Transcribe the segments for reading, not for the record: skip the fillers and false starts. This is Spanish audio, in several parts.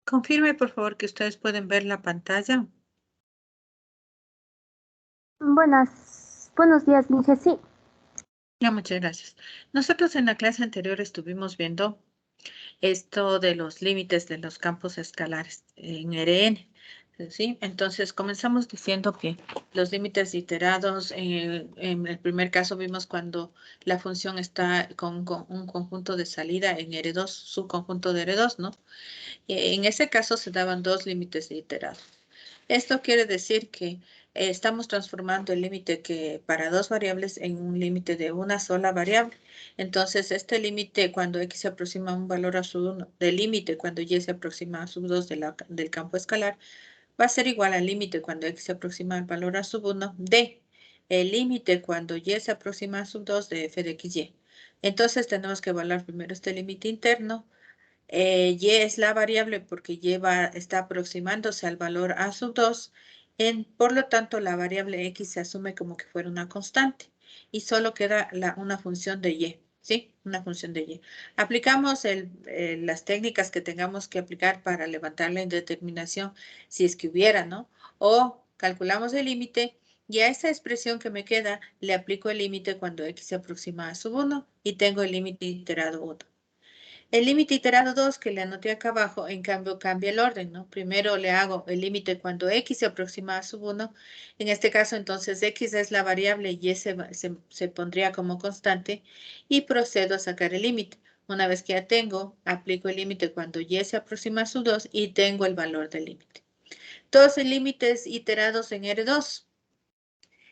Confirme, por favor, que ustedes pueden ver la pantalla. Buenos días, Linge. Sí, Ya, muchas gracias. Nosotros en la clase anterior estuvimos viendo esto de los límites de los campos escalares en Rn. ¿Sí? Entonces, comenzamos diciendo que los límites iterados, en el primer caso vimos cuando la función está con un conjunto de salida en R2, subconjunto de R2, ¿no? En ese caso se daban dos límites iterados. Esto quiere decir que estamos transformando el límite que para dos variables en un límite de una sola variable. Entonces, este límite cuando x se aproxima a un valor a sub 1, del límite cuando y se aproxima a sub 2 del campo escalar, va a ser igual al límite cuando x se aproxima al valor a sub 1 de el límite cuando y se aproxima a sub 2 de f de xy. Entonces, tenemos que evaluar primero este límite interno. Y es la variable porque está aproximándose al valor a sub 2. Por lo tanto, la variable x se asume como que fuera una constante y solo queda una función de y, ¿sí? Una función de y. Aplicamos las técnicas que tengamos que aplicar para levantar la indeterminación, si es que hubiera, ¿no? O calculamos el límite y a esa expresión que me queda le aplico el límite cuando x se aproxima a sub 1 y tengo el límite iterado 1. El límite iterado 2 que le anoté acá abajo, en cambio, cambia el orden, ¿no? Primero le hago el límite cuando x se aproxima a sub 1. En este caso, entonces, x es la variable y se pondría como constante y procedo a sacar el límite. Una vez que ya tengo, aplico el límite cuando y se aproxima a sub 2 y tengo el valor del límite. Todos los límites iterados en R2.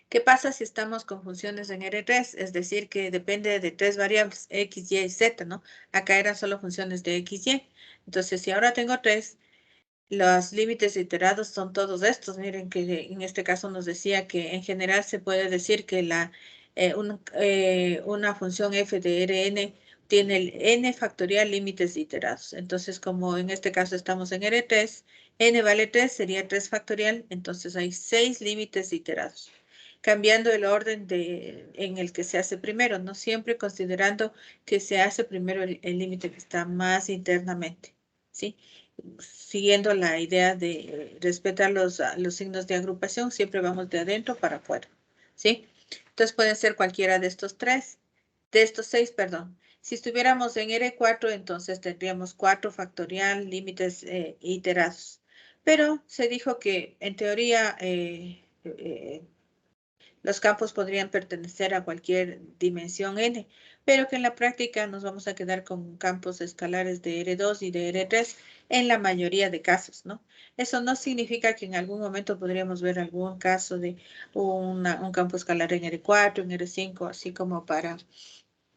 ¿Qué pasa si estamos con funciones en R3? Es decir, que depende de tres variables, x, y, z, ¿no? Acá eran solo funciones de x, y. Entonces, si ahora tengo tres, los límites iterados son todos estos. Miren que en este caso nos decía que en general se puede decir que una función f de Rn tiene el n factorial límites iterados. Entonces, como en este caso estamos en R3, n vale 3, sería 3 factorial, entonces hay 6 límites iterados. Cambiando el orden en el que se hace primero, ¿no? Siempre considerando que se hace primero el límite que está más internamente, ¿sí? Siguiendo la idea de respetar los signos de agrupación, siempre vamos de adentro para afuera, ¿sí? Entonces pueden ser cualquiera de estos seis, perdón. Si estuviéramos en R4, entonces tendríamos 4 factorial, límites iterados. Pero se dijo que en teoría los campos podrían pertenecer a cualquier dimensión n, pero que en la práctica nos vamos a quedar con campos escalares de R2 y de R3 en la mayoría de casos, ¿no? Eso no significa que en algún momento podríamos ver algún caso de un campo escalar en R4, en R5, así como para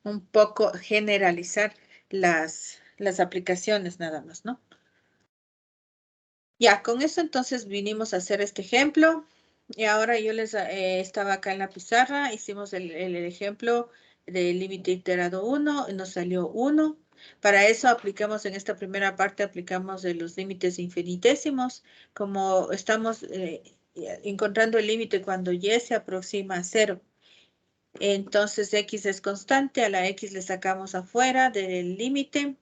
un poco generalizar las aplicaciones nada más, ¿no? Ya, con eso entonces vinimos a hacer este ejemplo. Y ahora yo les estaba acá en la pizarra, hicimos el ejemplo del límite iterado 1, nos salió 1. Para eso aplicamos en esta primera parte, aplicamos de los límites infinitésimos, como estamos encontrando el límite cuando y se aproxima a 0. Entonces x es constante, a la x le sacamos afuera del límite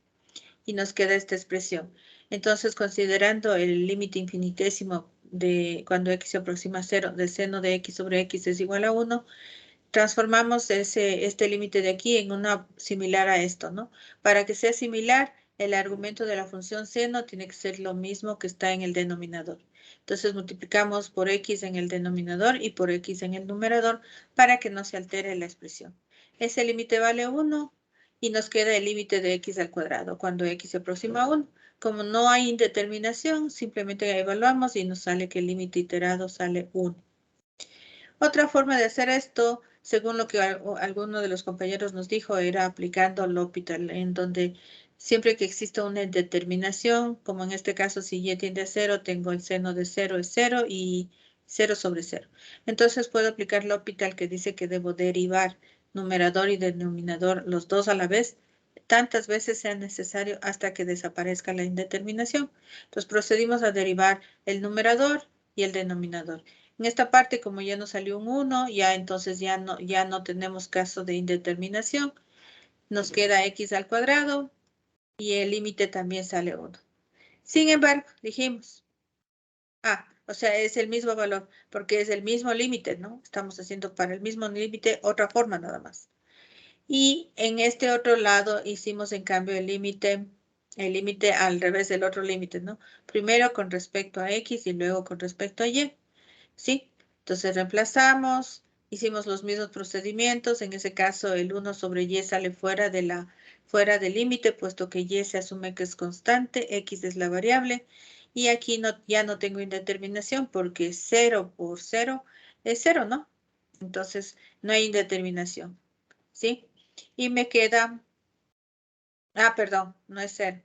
y nos queda esta expresión. Entonces, considerando el límite infinitésimo de cuando x se aproxima a 0, del seno de x sobre x es igual a 1, transformamos este límite de aquí en una similar a esto, ¿no? Para que sea similar, el argumento de la función seno tiene que ser lo mismo que está en el denominador. Entonces, multiplicamos por x en el denominador y por x en el numerador para que no se altere la expresión. Ese límite vale 1 y nos queda el límite de x al cuadrado cuando x se aproxima a 1. Como no hay indeterminación, simplemente evaluamos y nos sale que el límite iterado sale 1. Otra forma de hacer esto, según lo que alguno de los compañeros nos dijo, era aplicando L'Hopital, en donde siempre que exista una indeterminación, como en este caso, si y tiende a 0, tengo el seno de 0 es 0 y 0 sobre 0. Entonces puedo aplicar L'Hopital que dice que debo derivar numerador y denominador los dos a la vez, tantas veces sea necesario hasta que desaparezca la indeterminación. Entonces procedimos a derivar el numerador y el denominador. En esta parte, como ya nos salió un 1, ya entonces ya no tenemos caso de indeterminación. Nos queda x al cuadrado y el límite también sale 1. Sin embargo, dijimos, o sea, es el mismo valor, porque es el mismo límite, ¿no? Estamos haciendo para el mismo límite otra forma nada más. Y en este otro lado hicimos en cambio el límite al revés del otro límite, ¿no? Primero con respecto a X y luego con respecto a Y, ¿sí? Entonces reemplazamos, hicimos los mismos procedimientos, en ese caso el 1 sobre Y sale fuera del límite, puesto que Y se asume que es constante, X es la variable, y aquí ya no tengo indeterminación porque 0 por 0 es 0, ¿no? Entonces no hay indeterminación, ¿sí? Y me queda, perdón, no es 0.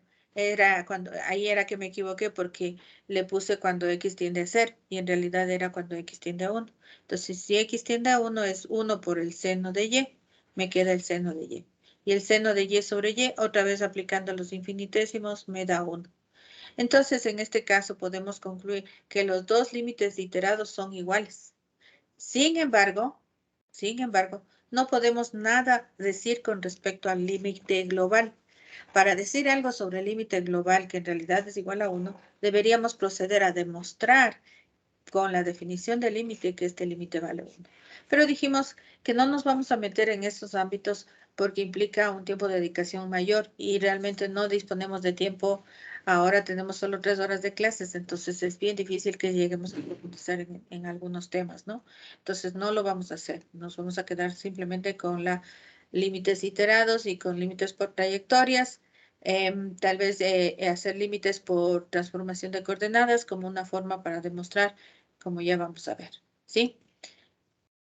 Ahí era que me equivoqué porque le puse cuando X tiende a 0 y en realidad era cuando X tiende a 1. Entonces, si X tiende a 1 es 1 por el seno de Y, me queda el seno de Y. Y el seno de Y sobre Y, otra vez aplicando los infinitésimos, me da 1. Entonces, en este caso podemos concluir que los dos límites iterados son iguales. Sin embargo, no podemos nada decir con respecto al límite global. Para decir algo sobre el límite global, que en realidad es igual a 1, deberíamos proceder a demostrar con la definición del límite que este límite vale 1. Pero dijimos que no nos vamos a meter en estos ámbitos porque implica un tiempo de dedicación mayor y realmente no disponemos de tiempo. Ahora tenemos solo 3 horas de clases, entonces es bien difícil que lleguemos a profundizar en algunos temas, ¿no? Entonces no lo vamos a hacer. Nos vamos a quedar simplemente con los límites iterados y con límites por trayectorias. Tal vez hacer límites por transformación de coordenadas como una forma para demostrar, como ya vamos a ver, ¿sí?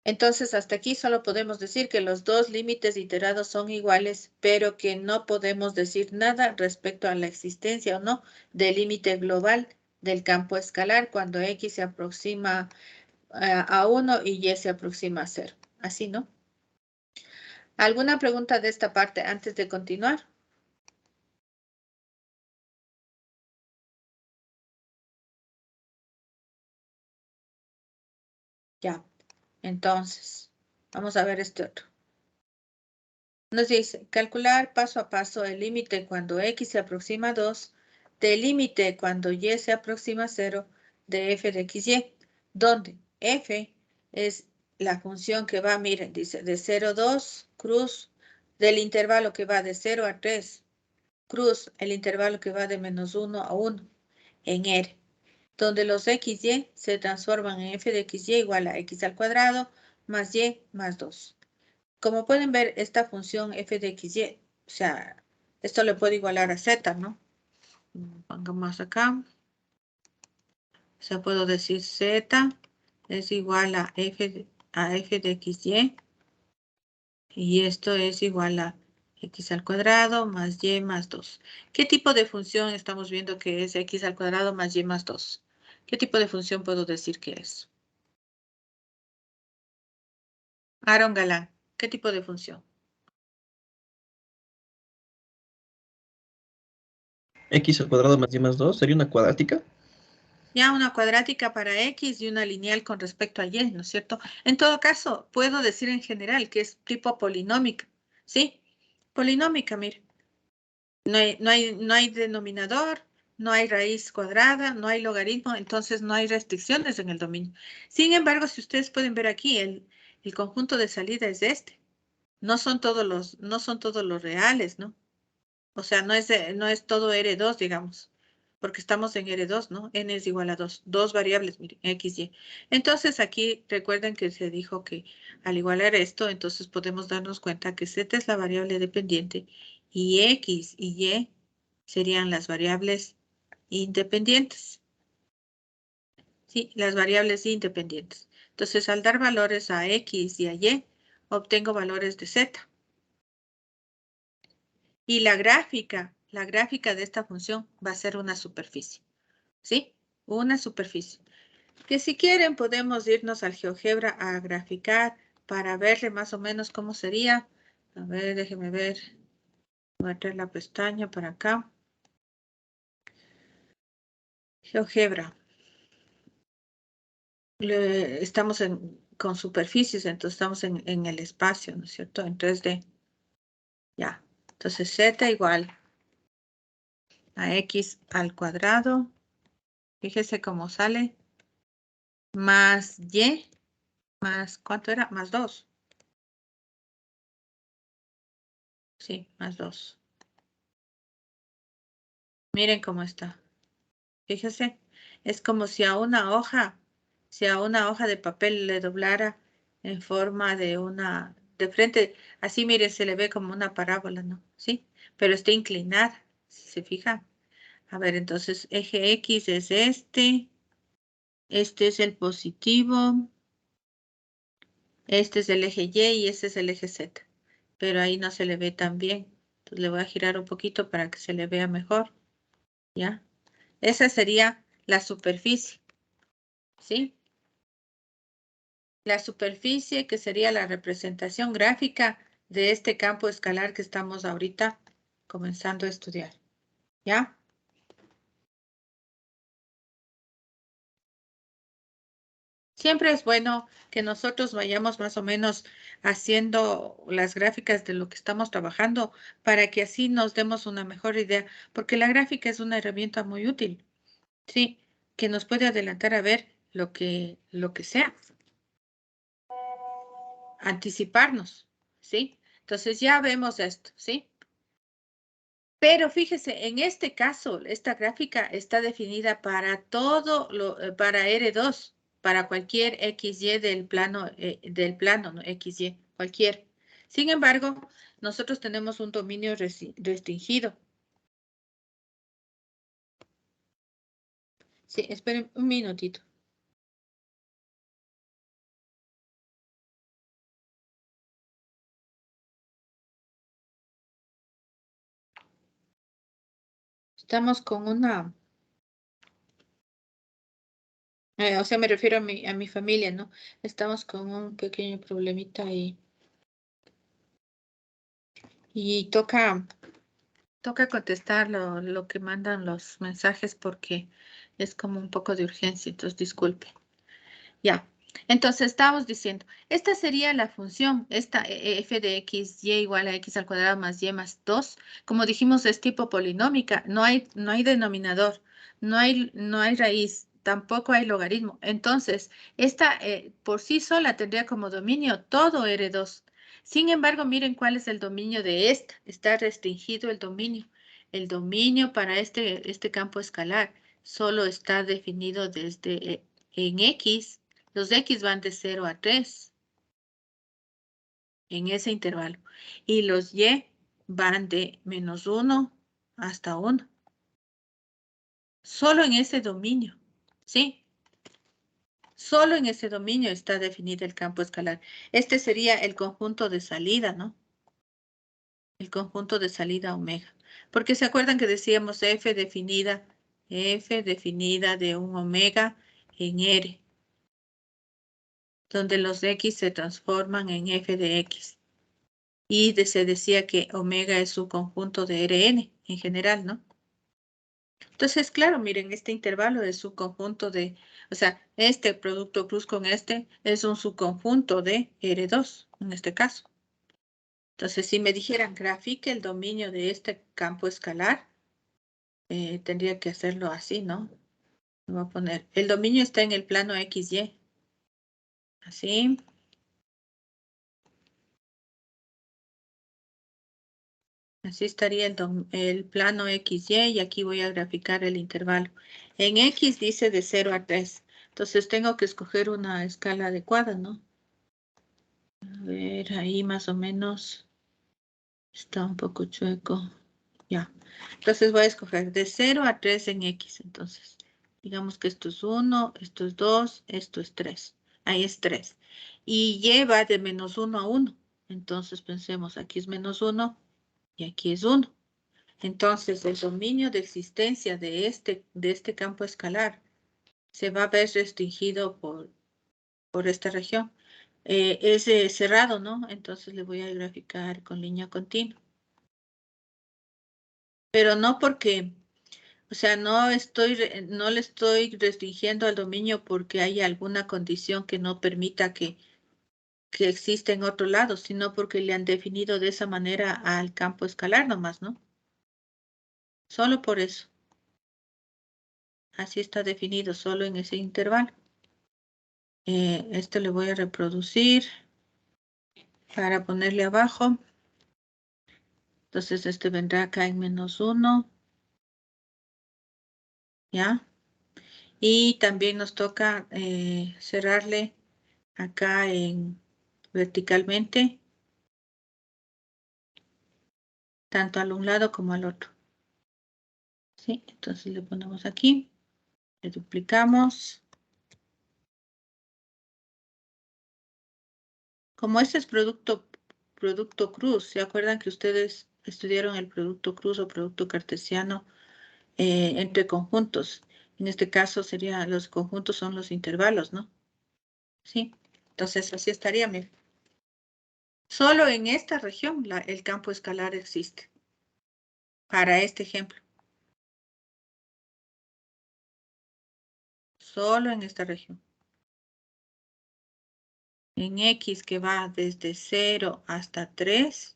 Entonces, hasta aquí solo podemos decir que los dos límites iterados son iguales, pero que no podemos decir nada respecto a la existencia o no del límite global del campo escalar cuando X se aproxima a 1 y Y se aproxima a 0. Así, ¿no? ¿Alguna pregunta de esta parte antes de continuar? Ya. Entonces, vamos a ver este otro. Nos dice, calcular paso a paso el límite cuando X se aproxima a 2, del límite cuando Y se aproxima a 0, de f de XY, donde f es la función que va, miren, dice, de 0 a 2, cruz, del intervalo que va de 0 a 3, cruz, el intervalo que va de -1 a 1, en R, donde los XY se transforman en f de XY igual a X al cuadrado más Y más 2. Como pueden ver, esta función f de xy, o sea, esto le puede igualar a z, ¿no? Pongamos acá. O sea, puedo decir z es igual a f de xy. Y esto es igual a x al cuadrado más y más 2. ¿Qué tipo de función estamos viendo que es x al cuadrado más y más 2? ¿Qué tipo de función puedo decir que es? Aaron Galán, ¿qué tipo de función? X al cuadrado más y más 2 sería una cuadrática. Ya una cuadrática para X y una lineal con respecto a Y, ¿no es cierto? En todo caso, puedo decir en general que es tipo polinómica, ¿sí? Polinómica, mire. No hay denominador, no hay raíz cuadrada, no hay logaritmo, entonces no hay restricciones en el dominio. Sin embargo, si ustedes pueden ver aquí, el conjunto de salida es este. No son todos los reales, ¿no? O sea, no es todo R2, digamos, porque estamos en R2, ¿no? N es igual a 2, dos variables, miren, X, Y. Entonces aquí recuerden que se dijo que al igualar esto, entonces podemos darnos cuenta que Z es la variable dependiente y X y Y serían las variables independientes. Sí, las variables independientes. Entonces, al dar valores a X y a Y, obtengo valores de Z. Y la gráfica de esta función va a ser una superficie, ¿sí? Una superficie. Que si quieren podemos irnos al GeoGebra a graficar para verle más o menos cómo sería. A ver, déjenme ver. Voy a traer la pestaña para acá. GeoGebra. Estamos con superficies, entonces estamos en el espacio, ¿no es cierto? En 3D. Ya. Entonces Z igual a x al cuadrado. Fíjese cómo sale. Más y, más, ¿cuánto era? Más 2. Sí, más 2. Miren cómo está. Fíjese, es como si a una hoja, de papel le doblara en forma de una, de frente, así miren, se le ve como una parábola, ¿no? Sí, pero está inclinada, si se fija. A ver, entonces, eje X es este es el positivo, este es el eje Y y este es el eje Z. Pero ahí no se le ve tan bien. Entonces le voy a girar un poquito para que se le vea mejor, ¿ya? Esa sería la superficie, ¿sí? La superficie, que sería la representación gráfica de este campo escalar que estamos ahorita comenzando a estudiar. ¿Ya? Siempre es bueno que nosotros vayamos más o menos haciendo las gráficas de lo que estamos trabajando para que así nos demos una mejor idea, porque la gráfica es una herramienta muy útil, ¿sí? Que nos puede adelantar a ver lo que sea, anticiparnos, ¿sí? Entonces ya vemos esto, ¿sí? Pero fíjese, en este caso, esta gráfica está definida para para R2, para cualquier XY del plano, ¿no? XY, cualquier. Sin embargo, nosotros tenemos un dominio restringido. Sí, esperen un minutito. Estamos con una, o sea, me refiero a mi familia, ¿no? Estamos con un pequeño problemita y toca contestar lo que mandan los mensajes porque es como un poco de urgencia, entonces disculpe. Ya, entonces estábamos diciendo, esta sería la función, esta f de x, y igual a x al cuadrado más y más 2. Como dijimos, es tipo polinómica, no hay denominador, no hay raíz, tampoco hay logaritmo. Entonces, esta por sí sola tendría como dominio todo R2. Sin embargo, miren cuál es el dominio de esta. Está restringido el dominio. El dominio para este campo escalar solo está definido desde en X. Los X van de 0 a 3 en ese intervalo. Y los Y van de -1 hasta 1. Solo en ese dominio, ¿sí? Solo en ese dominio está definido el campo escalar. Este sería el conjunto de salida, ¿no? El conjunto de salida omega. Porque se acuerdan que decíamos F definida de un omega en R, donde los X se transforman en F de X. Y se decía que omega es su conjunto de Rn en general, ¿no? Entonces, claro, miren, este intervalo es su conjunto o sea, este producto cruz con este es un subconjunto de R2, en este caso. Entonces, si me dijeran grafique el dominio de este campo escalar, tendría que hacerlo así, ¿no? Voy a poner, el dominio está en el plano XY. Así. Así estaría el plano XY y aquí voy a graficar el intervalo. En X dice de 0 a 3. Entonces tengo que escoger una escala adecuada, ¿no? A ver, ahí más o menos está un poco chueco. Ya. Entonces voy a escoger de 0 a 3 en X. Entonces, digamos que esto es 1, esto es 2, esto es 3. Ahí es 3. Y Y va de -1 a 1. Entonces pensemos, aquí es -1 y aquí es 1. Entonces, el dominio de existencia de este campo escalar se va a ver restringido por esta región. Es cerrado, ¿no? Entonces le voy a graficar con línea continua. Pero no porque, o sea, no le estoy restringiendo al dominio porque hay alguna condición que no permita que exista en otro lado, sino porque le han definido de esa manera al campo escalar nomás, ¿no? Solo por eso. Así está definido, solo en ese intervalo. Esto le voy a reproducir para ponerle abajo. Entonces este vendrá acá en -1. ¿Ya? Y también nos toca cerrarle acá verticalmente, tanto al un lado como al otro. ¿Sí? Entonces le ponemos aquí, le duplicamos. Como este es producto cruz, ¿se acuerdan que ustedes estudiaron el producto cruz o producto cartesiano entre conjuntos? En este caso los conjuntos son los intervalos, ¿no? Sí. Entonces así estaría. Mire. Solo en esta región el campo escalar existe. Para este ejemplo. Solo en esta región. En X que va desde 0 hasta 3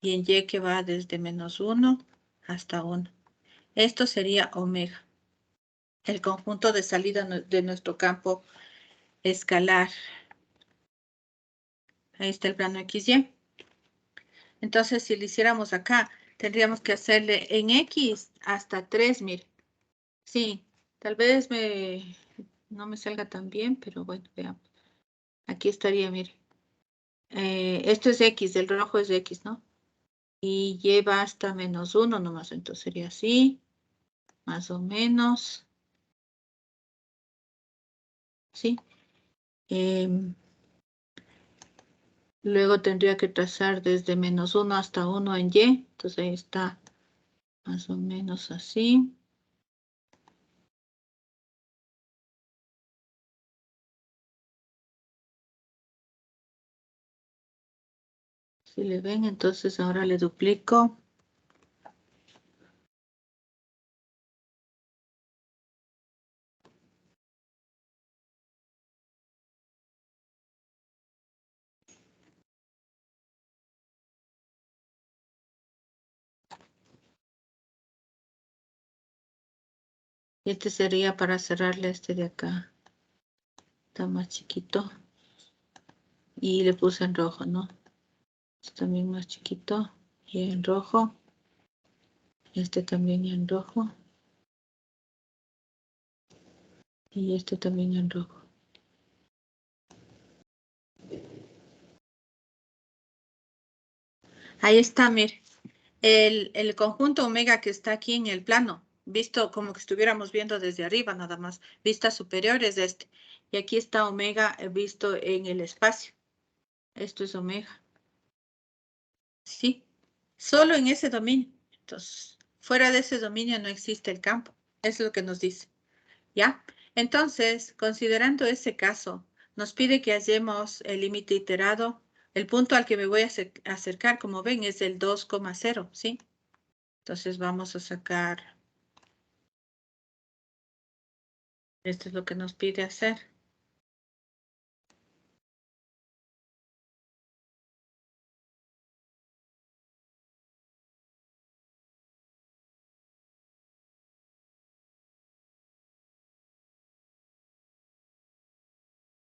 y en Y que va desde -1 hasta 1. Esto sería omega. El conjunto de salida de nuestro campo escalar. Ahí está el plano XY. Entonces, si lo hiciéramos acá, tendríamos que hacerle en X hasta 3, mire. Sí, tal vez no me salga tan bien, pero bueno, veamos. Aquí estaría, mire. Esto es X, el rojo es X, ¿no? Y lleva hasta -1 nomás, entonces sería así, más o menos. ¿Sí? Luego tendría que trazar desde -1 hasta 1 en Y, entonces ahí está más o menos así. Si le ven, entonces ahora le duplico. Y este sería para cerrarle este de acá. Está más chiquito. Y le puse en rojo, ¿no? Este también más chiquito. Y en rojo. Este también en rojo. Y este también en rojo. Ahí está, mire. El conjunto omega que está aquí en el plano, visto como que estuviéramos viendo desde arriba nada más, vistas superiores de este. Y aquí está omega visto en el espacio. Esto es omega. Sí, solo en ese dominio. Entonces, fuera de ese dominio no existe el campo. Eso es lo que nos dice. ¿Ya? Entonces, considerando ese caso, nos pide que hallemos el límite iterado. El punto al que me voy a acercar, como ven, es el 2,0, ¿sí? Entonces vamos a sacar, esto es lo que nos pide hacer.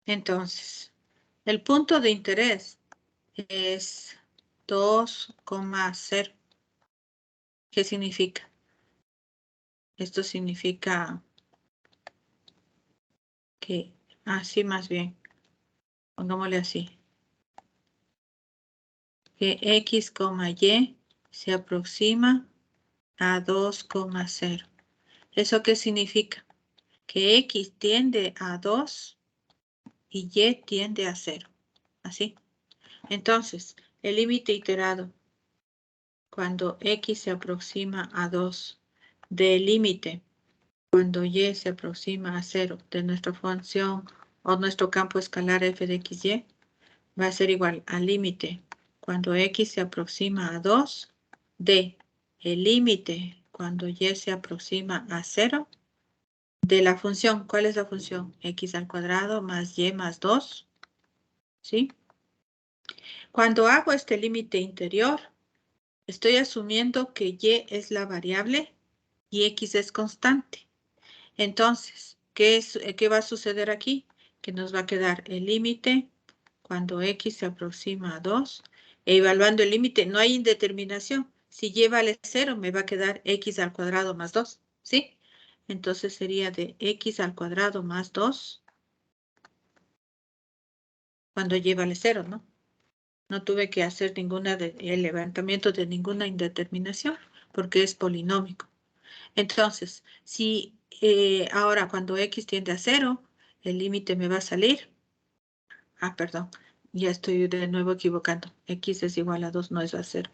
Entonces, el punto de interés es 2,0. ¿Qué significa? Esto significa que, así más bien, pongámosle así, que X, Y se aproxima a 2,0. ¿Eso qué significa? Que X tiende a 2 y Y tiende a 0. ¿Así? Entonces, el límite iterado cuando X se aproxima a 2 del límite cuando Y se aproxima a 0 de nuestra función o nuestro campo escalar f de xy va a ser igual al límite cuando X se aproxima a 2 de el límite cuando Y se aproxima a 0 de la función. ¿Cuál es la función? X al cuadrado más Y más 2. ¿Sí? Cuando hago este límite interior, Estoy asumiendo que y es la variable y x es constante. Entonces, ¿qué va a suceder aquí? Que nos va a quedar el límite cuando x se aproxima a 2. Evaluando el límite, no hay indeterminación. Si y vale 0, me va a quedar x al cuadrado más 2. ¿Sí? Entonces sería de x al cuadrado más 2 cuando y vale 0, ¿no? No tuve que hacer el levantamiento de ninguna indeterminación porque es polinómico. Entonces, si ahora cuando x tiende a 0, el límite me va a salir. Ah, perdón, ya estoy de nuevo equivocando. X es igual a 2, no es a 0.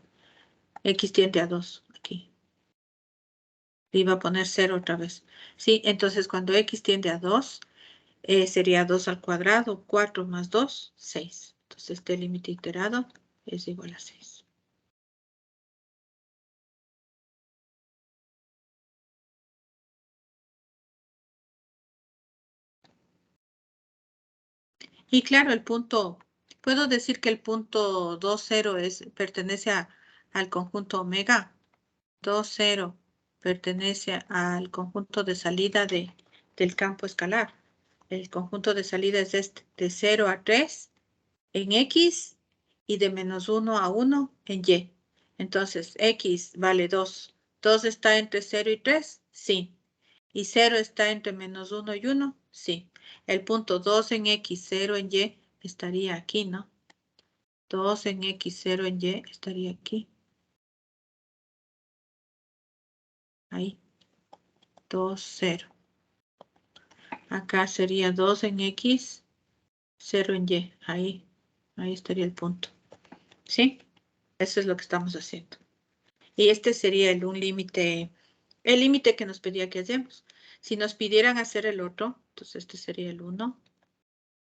X tiende a 2, aquí. Le iba a poner 0 otra vez. Sí, entonces cuando x tiende a 2, sería 2 al cuadrado, 4 más 2, 6. Entonces este límite iterado es igual a 6. Y claro, puedo decir que el punto 2, 0 pertenece al conjunto omega. 2, 0 pertenece al conjunto de salida del campo escalar. El conjunto de salida es este, de 0 a 3 en X y de menos 1 a 1 en Y. Entonces, X vale 2. ¿2 está entre 0 y 3? Sí. ¿Y 0 está entre menos 1 y 1? Sí. El punto 2 en X, 0 en Y estaría aquí, ¿no? 2 en X, 0 en Y estaría aquí. Ahí. 2, 0. Acá sería 2 en X, 0 en Y. Ahí estaría el punto. ¿Sí? Eso es lo que estamos haciendo. Y este sería el límite que nos pedía que hacemos. Si nos pidieran hacer el otro, entonces este sería el 1.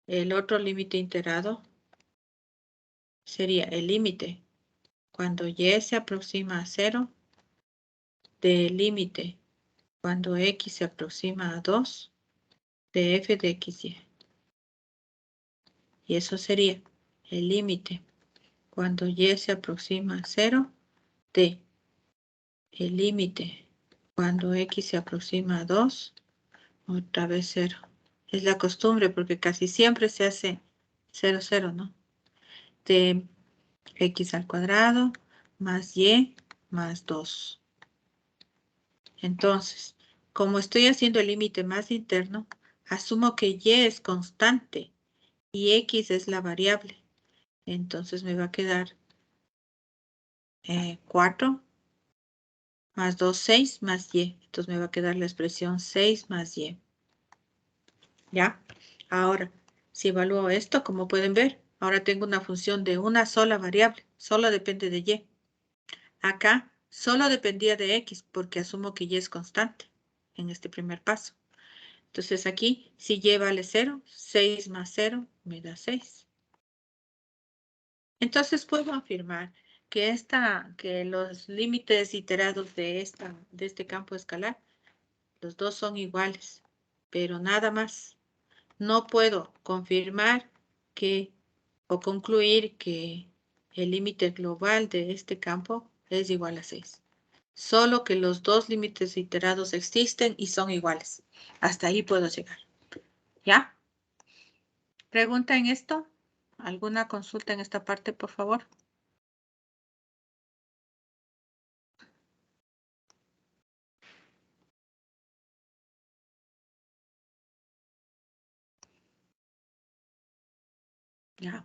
El otro límite iterado sería el límite cuando Y se aproxima a 0 del límite cuando X se aproxima a 2 de f de XY. Y eso sería el límite cuando Y se aproxima a 0 de el límite cuando X se aproxima a 2, otra vez 0. Es la costumbre porque casi siempre se hace 0, 0, ¿no? De X al cuadrado más Y más 2. Entonces, como estoy haciendo el límite más interno, asumo que Y es constante y X es la variable. Entonces me va a quedar 4 más 2, 6 más Y. Entonces me va a quedar la expresión 6 más Y. ¿Ya? Ahora, si evalúo esto, como pueden ver, ahora tengo una función de una sola variable. Solo depende de Y. Acá solo dependía de X porque asumo que Y es constante en este primer paso. Entonces aquí, si Y vale 0, 6 más 0 me da 6. Entonces puedo afirmar que los límites iterados de este campo escalar, los dos son iguales, pero nada más. No puedo confirmar o concluir que el límite global de este campo es igual a 6. Solo que los dos límites iterados existen y son iguales. Hasta ahí puedo llegar. ¿Ya? ¿Pregunta en esto? ¿Alguna consulta en esta parte, por favor? Ya.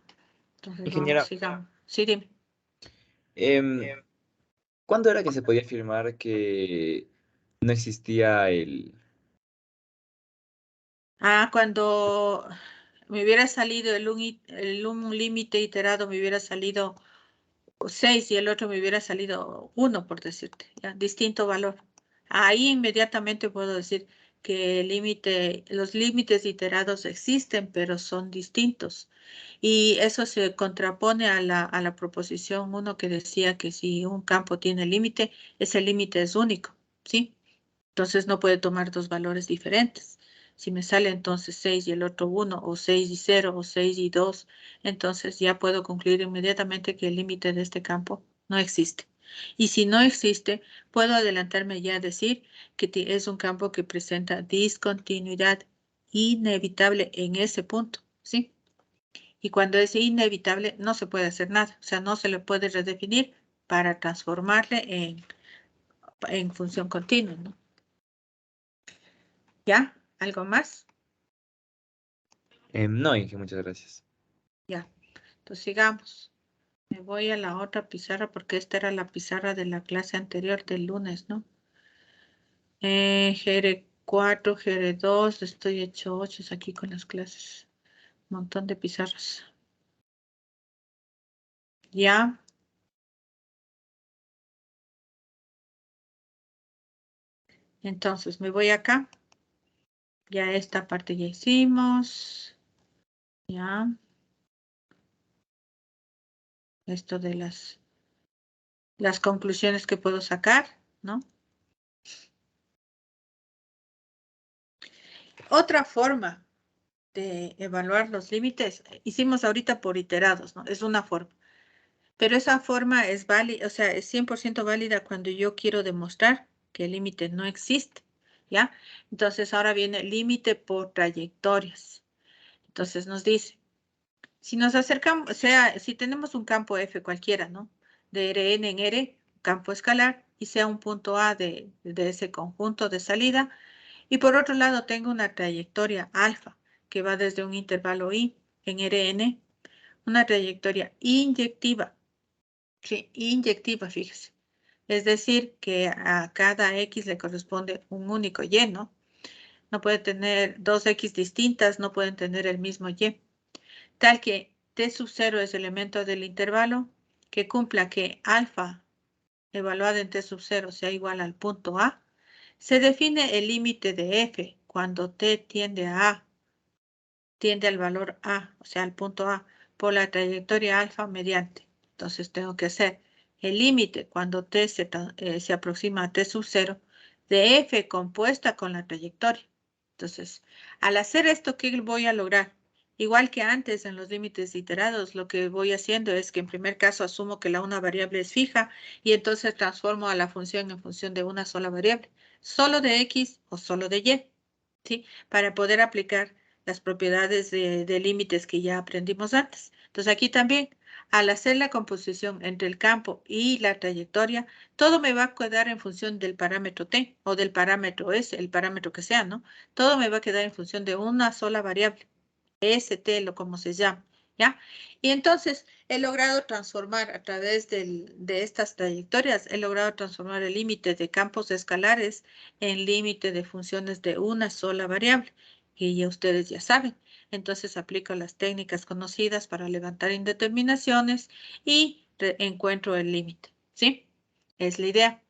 Entonces Ingeniera, sigamos. Sí, dime. em, ¿cuándo era que se podía afirmar que no existía Cuando me hubiera salido un límite iterado, me hubiera salido 6 y el otro me hubiera salido 1, por decirte, ¿ya? Distinto valor. Ahí inmediatamente puedo decir que los límites iterados existen, pero son distintos. Y eso se contrapone a la proposición 1 que decía que si un campo tiene límite, ese límite es único, ¿sí? Entonces no puede tomar dos valores diferentes. Si me sale entonces 6 y el otro 1, o 6 y 0, o 6 y 2, entonces ya puedo concluir inmediatamente que el límite de este campo no existe. Y si no existe, puedo adelantarme ya a decir que es un campo que presenta discontinuidad inevitable en ese punto, ¿sí? Y cuando es inevitable, no se puede hacer nada. O sea, no se le puede redefinir para transformarle en función continua, ¿no? ¿Ya? ¿Algo más? No, Inge, muchas gracias. Ya. Entonces sigamos. Me voy a la otra pizarra porque esta era la pizarra de la clase anterior del lunes, ¿no? GR4, GR2, estoy hecho 8 aquí con las clases. Un montón de pizarras. Ya. Entonces me voy acá. Ya esta parte ya hicimos. Ya. Esto de las conclusiones que puedo sacar, ¿no? Otra forma de evaluar los límites, hicimos ahorita por iterados, ¿no? Es una forma. Pero esa forma es válida, o sea, es 100% válida cuando yo quiero demostrar que el límite no existe, ¿ya? Entonces ahora viene el límite por trayectorias. Entonces nos dice, si nos acercamos, o sea, si tenemos un campo F cualquiera, ¿no? De Rn en R, campo escalar, y sea un punto A de ese conjunto de salida, y por otro lado tengo una trayectoria alfa, que va desde un intervalo I en Rn, una trayectoria inyectiva. Sí, inyectiva, fíjese. Es decir, que a cada X le corresponde un único Y, ¿no? No puede tener dos X distintas, no pueden tener el mismo Y. Tal que T sub 0 es elemento del intervalo que cumpla que alfa evaluado en T sub 0 sea igual al punto A. Se define el límite de F cuando T tiende a A, tiende al valor A, o sea, al punto A, por la trayectoria alfa mediante. Entonces tengo que hacer el límite cuando T se aproxima a T sub 0 de F compuesta con la trayectoria. Entonces, al hacer esto, ¿qué voy a lograr? Igual que antes en los límites iterados, lo que voy haciendo es que en primer caso asumo que una variable es fija y entonces transformo a la función en función de una sola variable, solo de X o solo de Y, ¿sí? Para poder aplicar las propiedades de límites que ya aprendimos antes. Entonces aquí también, al hacer la composición entre el campo y la trayectoria, todo me va a quedar en función del parámetro t o del parámetro s, el parámetro que sea, ¿no? Todo me va a quedar en función de una sola variable, st, lo como se llama, ¿ya? Y entonces he logrado transformar a través de estas trayectorias, he logrado transformar el límite de campos escalares en límite de funciones de una sola variable, que ya ustedes ya saben. Entonces aplico las técnicas conocidas para levantar indeterminaciones y encuentro el límite, ¿sí? Es la idea.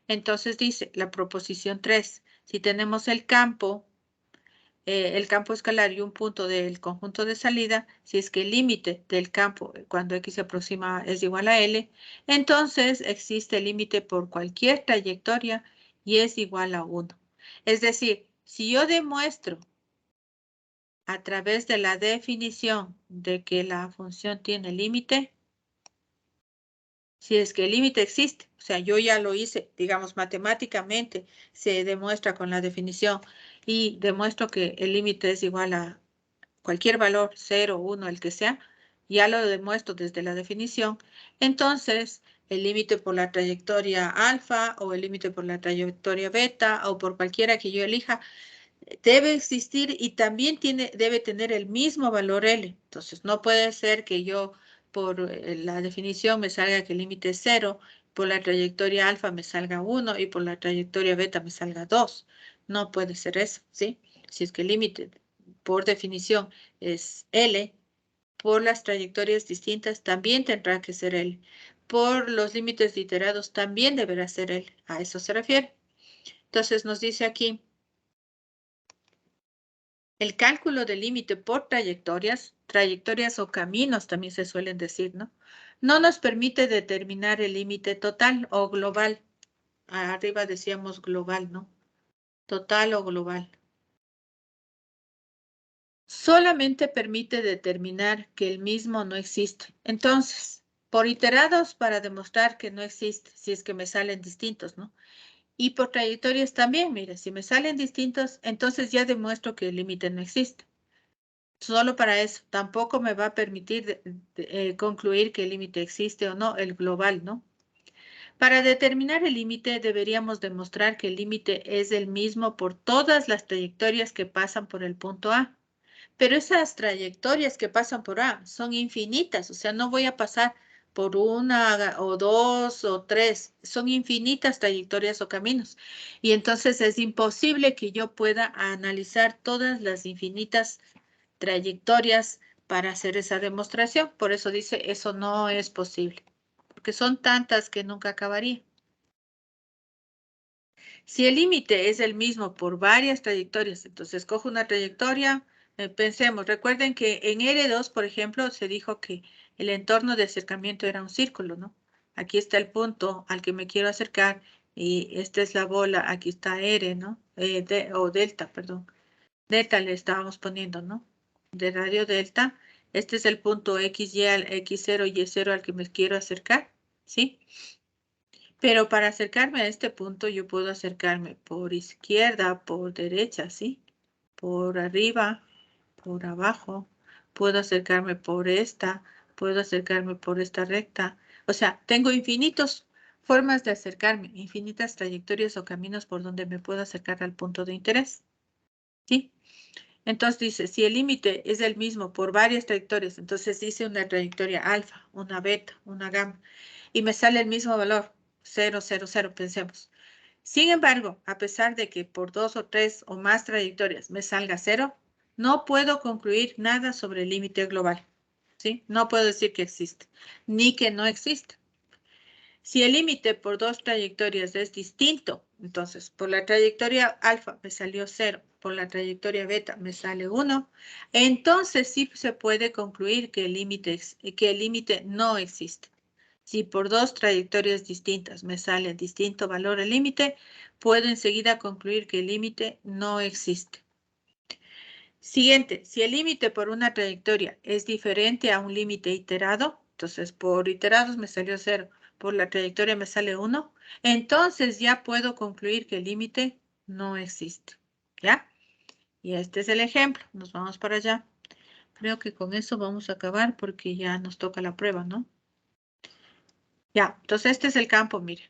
Entonces dice la proposición 3, si tenemos el campo escalar y un punto del conjunto de salida, si es que el límite del campo cuando X se aproxima es igual a L, entonces existe límite por cualquier trayectoria y es igual a 1. Es decir, si yo demuestro a través de la definición de que la función tiene límite, si es que el límite existe, o sea, yo ya lo hice, digamos, matemáticamente se demuestra con la definición y demuestro que el límite es igual a cualquier valor, 0, 1, el que sea, ya lo demuestro desde la definición, entonces el límite por la trayectoria alfa o el límite por la trayectoria beta o por cualquiera que yo elija, debe existir y también debe tener el mismo valor L. Entonces, no puede ser que yo por la definición me salga que el límite es 0, por la trayectoria alfa me salga 1 y por la trayectoria beta me salga 2. No puede ser eso, ¿sí? Si es que el límite por definición es L, por las trayectorias distintas también tendrá que ser L. Por los límites iterados también deberá ser L. A eso se refiere. Entonces, nos dice aquí el cálculo del límite por trayectorias o caminos también se suelen decir, ¿no? No nos permite determinar el límite total o global. Arriba decíamos global, ¿no? Total o global. Solamente permite determinar que el mismo no existe. Entonces, por iterados para demostrar que no existe, si es que me salen distintos, ¿no? Y por trayectorias también, mire, si me salen distintos, entonces ya demuestro que el límite no existe. Solo para eso, tampoco me va a permitir concluir que el límite existe o no, el global, ¿no? Para determinar el límite deberíamos demostrar que el límite es el mismo por todas las trayectorias que pasan por el punto A. Pero esas trayectorias que pasan por A son infinitas, o sea, no voy a pasar por una o dos o tres, son infinitas trayectorias o caminos. Y entonces es imposible que yo pueda analizar todas las infinitas trayectorias para hacer esa demostración. Por eso dice, eso no es posible, porque son tantas que nunca acabaría. Si el límite es el mismo por varias trayectorias, entonces cojo una trayectoria, pensemos, recuerden que en R2, por ejemplo, se dijo que el entorno de acercamiento era un círculo, ¿no? Aquí está el punto al que me quiero acercar y esta es la bola, aquí está R, ¿no? O delta, perdón. Delta le estábamos poniendo, ¿no? De radio delta. Este es el punto XY al X0 y Y0 al que me quiero acercar, ¿sí? Pero para acercarme a este punto, yo puedo acercarme por izquierda, por derecha, ¿sí? Por arriba, por abajo. Puedo acercarme por esta, puedo acercarme por esta recta. O sea, tengo infinitas formas de acercarme, infinitas trayectorias o caminos por donde me puedo acercar al punto de interés, ¿sí? Entonces dice, si el límite es el mismo por varias trayectorias, entonces dice una trayectoria alfa, una beta, una gamma, y me sale el mismo valor, 0, 0, 0, pensemos. Sin embargo, a pesar de que por 2 o 3 o más trayectorias me salga 0, no puedo concluir nada sobre el límite global, ¿sí? No puedo decir que existe, ni que no existe. Si el límite por dos trayectorias es distinto, entonces por la trayectoria alfa me salió 0, por la trayectoria beta me sale 1, entonces sí se puede concluir que el límite no existe. Si por dos trayectorias distintas me sale distinto valor el límite, puedo enseguida concluir que el límite no existe. Siguiente, si el límite por una trayectoria es diferente a un límite iterado, entonces por iterados me salió 0, por la trayectoria me sale 1, entonces ya puedo concluir que el límite no existe. ¿Ya? Y este es el ejemplo. Nos vamos para allá. Creo que con eso vamos a acabar porque ya nos toca la prueba, ¿no? Ya, entonces este es el campo, miren.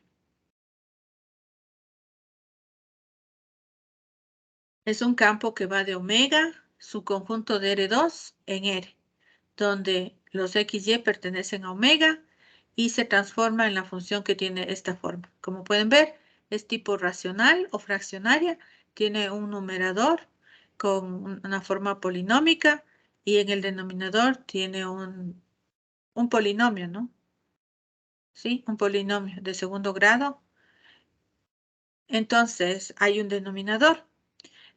Es un campo que va de omega, su conjunto de R2 en R, donde los XY pertenecen a omega y se transforma en la función que tiene esta forma. Como pueden ver, es tipo racional o fraccionaria, tiene un numerador con una forma polinómica y en el denominador tiene un polinomio, ¿no? ¿Sí? Un polinomio de segundo grado. Entonces, hay un denominador.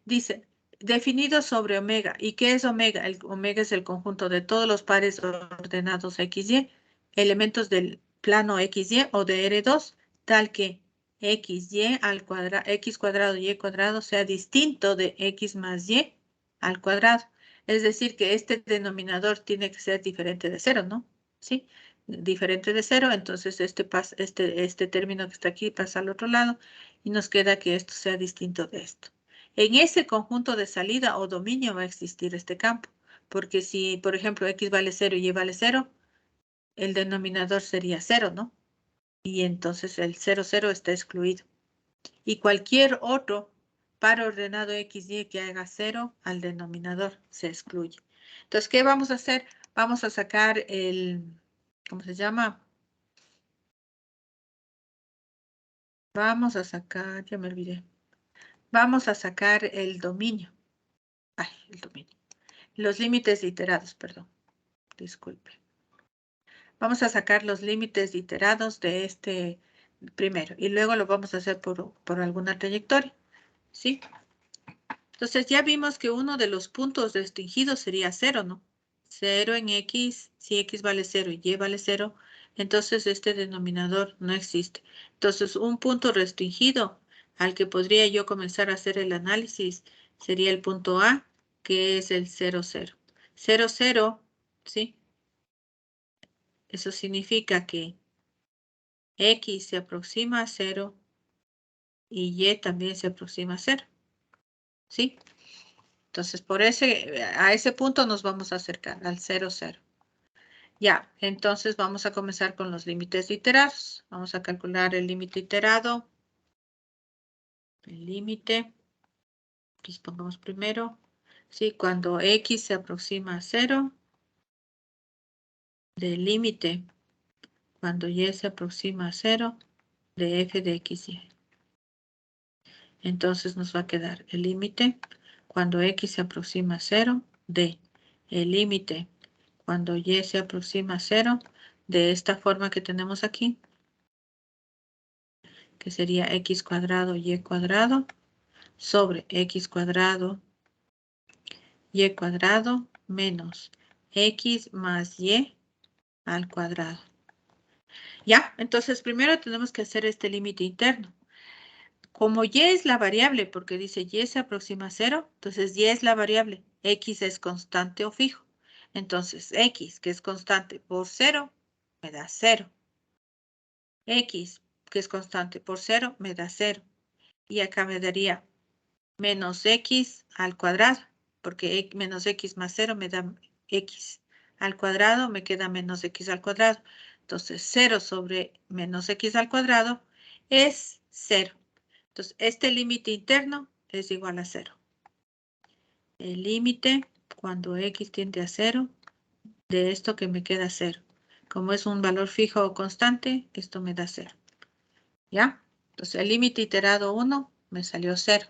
Dice, definido sobre omega. ¿Y qué es omega? El omega es el conjunto de todos los pares ordenados XY, elementos del plano XY o de R2, tal que XY al cuadrado, X cuadrado y Y cuadrado sea distinto de X más Y al cuadrado. Es decir, que este denominador tiene que ser diferente de 0, ¿no? ¿Sí? Diferente de 0, entonces este término que está aquí pasa al otro lado y nos queda que esto sea distinto de esto. En ese conjunto de salida o dominio va a existir este campo, porque si, por ejemplo, X vale 0 y Y vale 0, el denominador sería 0, ¿no? Y entonces el 0, 0 está excluido. Y cualquier otro par ordenado XY que haga 0 al denominador se excluye. Entonces, ¿qué vamos a hacer? Vamos a sacar el, ¿cómo se llama? Vamos a sacar, ya me olvidé. Vamos a sacar el dominio. Ay, el dominio. Los límites iterados, perdón. Disculpe. Vamos a sacar los límites iterados de este primero y luego lo vamos a hacer por alguna trayectoria, ¿sí? Entonces ya vimos que uno de los puntos restringidos sería 0, ¿no? 0 en X, si X vale 0 y Y vale 0, entonces este denominador no existe. Entonces un punto restringido al que podría yo comenzar a hacer el análisis sería el punto A, que es el 0, 0. 0, 0, ¿sí? Eso significa que X se aproxima a 0 y Y también se aproxima a 0. ¿Sí? Entonces, a ese punto nos vamos a acercar, al 0, 0. Ya, entonces vamos a comenzar con los límites iterados. Vamos a calcular el límite iterado. El límite. Aquí pongamos primero. Sí, cuando X se aproxima a 0. Del límite. Cuando Y se aproxima a 0. De f de XY. Entonces nos va a quedar el límite. Cuando X se aproxima a 0. De el límite. Cuando Y se aproxima a 0. De esta forma que tenemos aquí. Que sería X cuadrado Y cuadrado. Sobre X cuadrado Y cuadrado menos X más Y al cuadrado. ¿Ya? Entonces primero tenemos que hacer este límite interno. Como Y es la variable, porque dice Y se aproxima a 0, entonces Y es la variable. X es constante o fijo. Entonces X, que es constante por 0, me da 0. X, que es constante por 0, me da 0. Y acá me daría menos X al cuadrado, porque menos X más 0 me da X al cuadrado, me queda menos X al cuadrado. Entonces 0 sobre menos X al cuadrado es 0. Entonces este límite interno es igual a 0. El límite cuando X tiende a 0 de esto que me queda 0. Como es un valor fijo o constante, esto me da 0. ¿Ya? Entonces el límite iterado 1 me salió 0.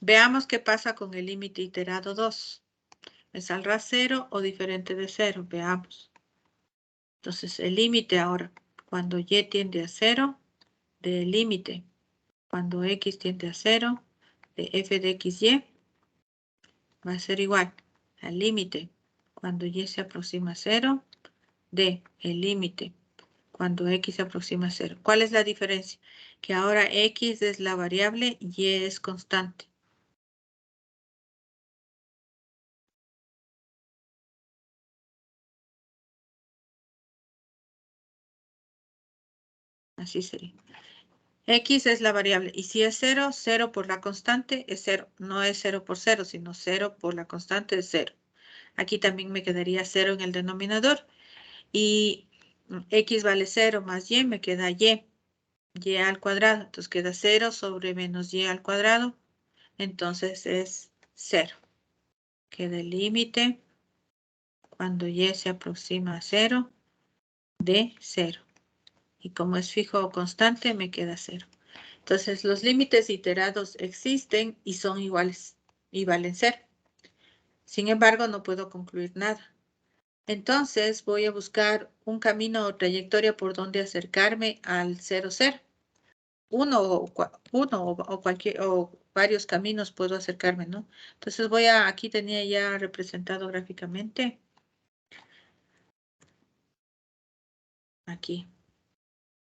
Veamos qué pasa con el límite iterado 2. ¿Me saldrá 0 o diferente de 0? Veamos. Entonces, el límite ahora, cuando Y tiende a 0, del límite, cuando X tiende a 0, de f de XY, va a ser igual al límite, cuando Y se aproxima a 0, de el límite, cuando X se aproxima a 0. ¿Cuál es la diferencia? Que ahora X es la variable y Y es constante. Así sería. X es la variable. Y si es 0, 0 por la constante es 0. No es 0 por 0, sino 0 por la constante es 0. Aquí también me quedaría 0 en el denominador. Y X vale 0 más Y, me queda Y. Y al cuadrado. Entonces queda 0 sobre menos Y al cuadrado. Entonces es 0. Queda el límite cuando Y se aproxima a 0 de 0. Y como es fijo o constante, me queda 0. Entonces, los límites iterados existen y son iguales y valen 0. Sin embargo, no puedo concluir nada. Entonces, voy a buscar un camino o trayectoria por donde acercarme al 0, 0. Uno o varios caminos puedo acercarme, ¿no? Entonces, aquí tenía ya representado gráficamente. Aquí.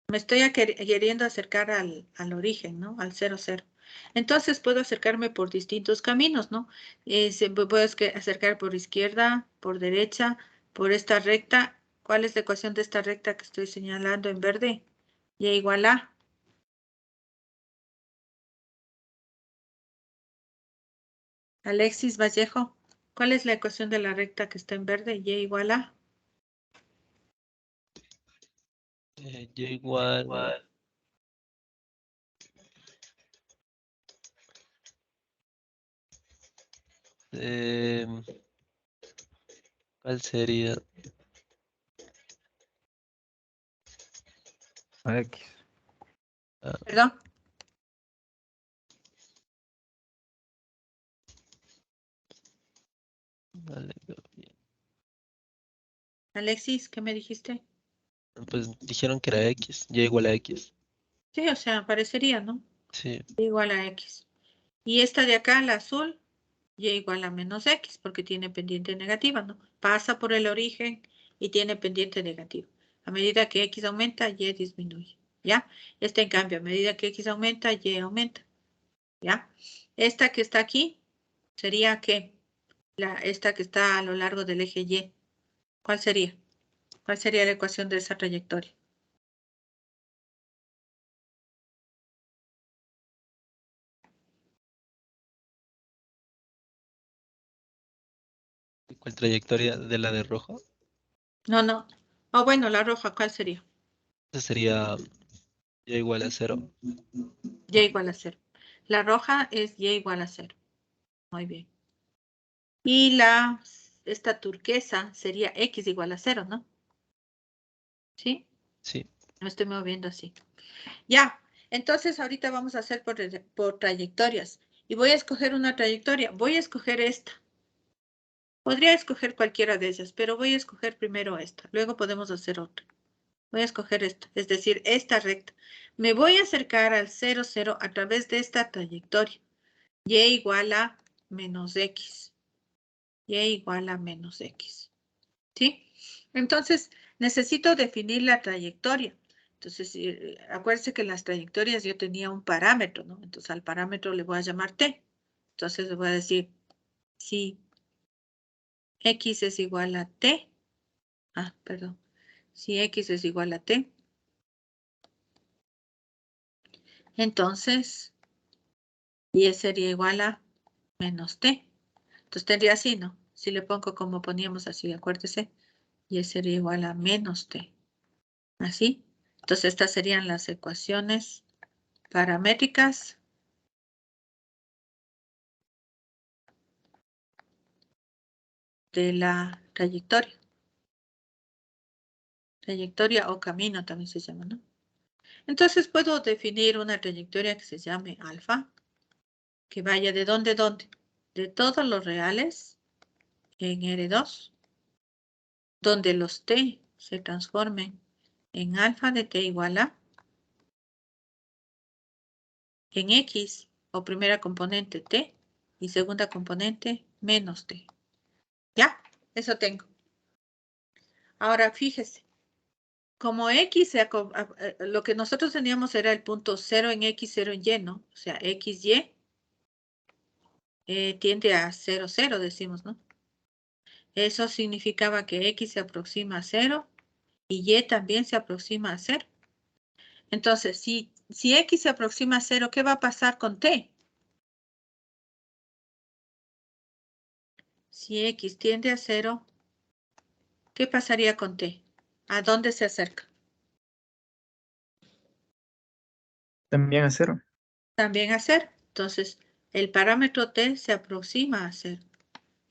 Me estoy queriendo acercar al origen, ¿no? Al 0, 0. Entonces puedo acercarme por distintos caminos, ¿no? Puedo acercar por izquierda, por derecha, por esta recta. ¿Cuál es la ecuación de esta recta que estoy señalando en verde? Y igual a. Alexis Vallejo, ¿cuál es la ecuación de la recta que está en verde? Y igual a. Y igual. ¿Cuál sería? X. Perdón. Vale, bien. Alexis, ¿qué me dijiste? Pues dijeron que era X, Y igual a X. Sí, o sea, parecería, ¿no? Sí, Y igual a X. Y esta de acá, la azul, Y igual a menos X, porque tiene pendiente negativa, ¿no? Pasa por el origen y tiene pendiente negativa. A medida que X aumenta, Y disminuye, ¿ya? Esta, en cambio, a medida que X aumenta, Y aumenta, ¿ya? Esta que está aquí, sería ¿qué? Esta que está a lo largo del eje Y. ¿Cuál sería? ¿Cuál sería la ecuación de esa trayectoria? ¿Cuál trayectoria de la de rojo? No, no. O bueno, la roja, ¿cuál sería? Esa sería y igual a 0. Y igual a 0. La roja es y igual a 0. Muy bien. Y esta turquesa sería x igual a 0, ¿no? ¿Sí? Sí. Me estoy moviendo así. Ya. Entonces, ahorita vamos a hacer por trayectorias. Y voy a escoger una trayectoria. Voy a escoger esta. Podría escoger cualquiera de ellas, pero voy a escoger primero esta. Luego podemos hacer otra. Voy a escoger esta, es decir, esta recta. Me voy a acercar al 0, 0 a través de esta trayectoria. Y igual a menos x. Y igual a menos x. ¿Sí? Entonces, necesito definir la trayectoria. Entonces, acuérdense que en las trayectorias yo tenía un parámetro, ¿no? Entonces, al parámetro le voy a llamar t. Entonces, le voy a decir, si x es igual a t. Perdón. Si x es igual a t. Entonces, y sería igual a menos t. Entonces, tendría así, ¿no? Si le pongo como poníamos así, acuérdese. Y sería igual a menos t. Así. Entonces, estas serían las ecuaciones paramétricas de la trayectoria. Trayectoria o camino también se llama, ¿no? Entonces, puedo definir una trayectoria que se llame alfa, que vaya de dónde, dónde. De todos los reales en R2, donde los t se transformen en alfa de t igual a en x o primera componente t y segunda componente menos t. ¿Ya? Eso tengo. Ahora, fíjese. Como x, lo que nosotros teníamos era el punto 0 en x, 0 en y, ¿no? O sea, x, y tiende a 0, 0, decimos, ¿no? Eso significaba que x se aproxima a 0 y también se aproxima a 0. Entonces, si x se aproxima a 0, ¿qué va a pasar con t? Si x tiende a 0, ¿qué pasaría con t? ¿A dónde se acerca? También a 0. También a 0. Entonces, el parámetro t se aproxima a 0.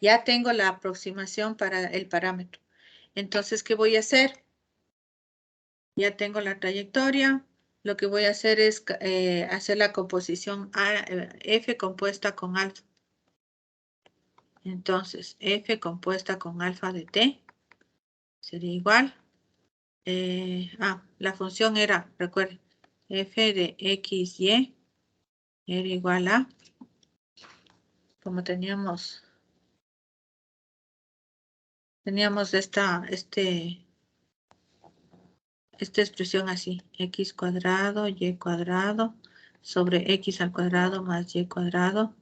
Ya tengo la aproximación para el parámetro. Entonces, ¿qué voy a hacer? Ya tengo la trayectoria. Lo que voy a hacer es hacer la composición F compuesta con alfa. Entonces, F compuesta con alfa de t sería igual. La función era, recuerden, F de x, y era igual a, como teníamos esta expresión así, x cuadrado, y cuadrado, sobre x al cuadrado más y cuadrado,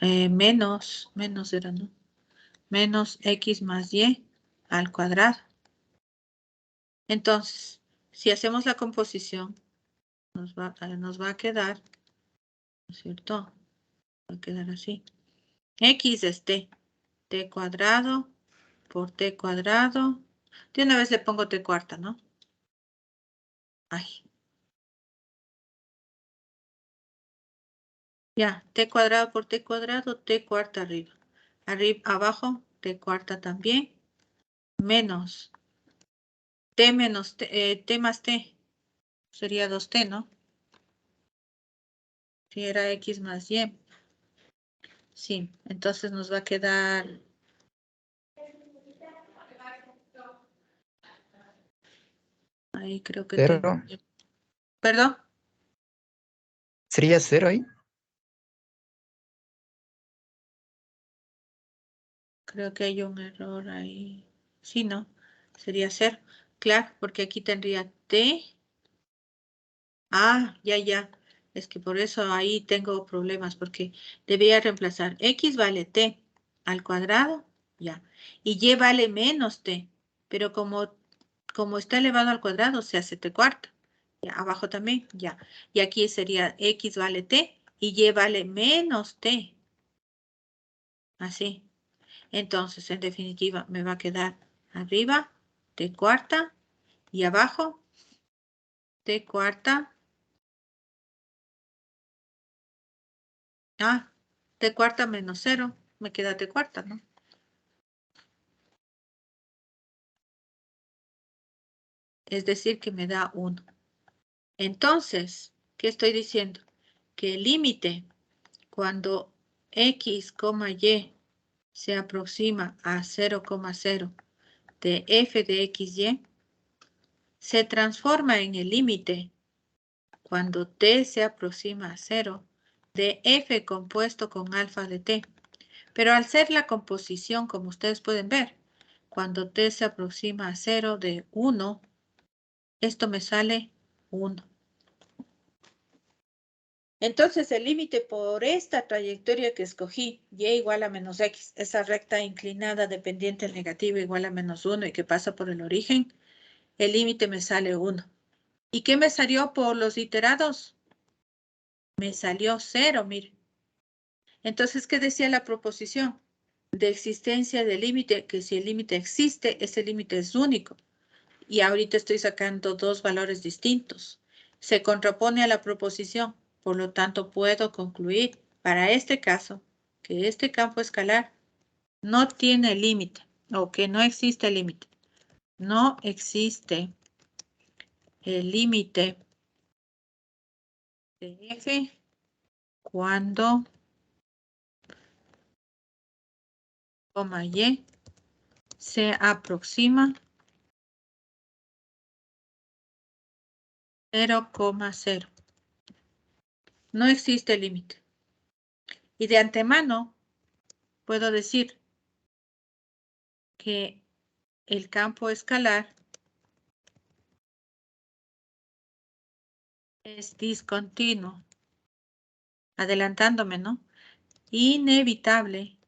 menos era, ¿no? Menos x más y al cuadrado. Entonces, si hacemos la composición, nos va a quedar, ¿no es cierto? Va a quedar así. X es t cuadrado por t cuadrado. De una vez le pongo t cuarta, ¿no? Ay. Ya, t cuadrado por t cuadrado, t cuarta arriba. Abajo, t cuarta también. Menos t menos t más t. Sería 2t, ¿no? Si era x más y. Sí, entonces nos va a quedar... Ahí creo que 0. tengo... ¿Perdón? ¿Sería 0 ahí? Creo que hay un error ahí. Sí, ¿no? Sería 0. Claro, porque aquí tendría t. Ya. Es que por eso ahí tengo problemas, porque debía reemplazar x vale t al cuadrado, ya. Y y vale menos t, pero como como está elevado al cuadrado, se hace t cuarta. Ya, abajo también, ya. Y aquí sería x vale t y y vale menos t. Así. Entonces, en definitiva, me va a quedar arriba t cuarta y abajo t cuarta. Ah, t cuarta menos 0. Me queda t cuarta, ¿no? Es decir, que me da 1. Entonces, ¿qué estoy diciendo? Que el límite cuando x, y se aproxima a 0,0 de f de xy, se transforma en el límite cuando t se aproxima a 0 de f compuesto con alfa de t. Pero al ser la composición, como ustedes pueden ver, cuando t se aproxima a 0 de 1, esto me sale 1. Entonces el límite por esta trayectoria que escogí, y igual a menos x, esa recta inclinada dependiente negativa igual a menos 1 y que pasa por el origen, el límite me sale 1. ¿Y qué me salió por los iterados? Me salió 0, miren. Entonces, ¿qué decía la proposición? De existencia del límite, que si el límite existe, ese límite es único. Y ahorita estoy sacando dos valores distintos. Se contrapone a la proposición, por lo tanto puedo concluir para este caso que este campo escalar no tiene límite o que no existe límite. No existe el límite de f cuando y se aproxima 0,0. No existe límite. Y de antemano puedo decir que el campo escalar es discontinuo. Adelantándome, ¿no? Inevitable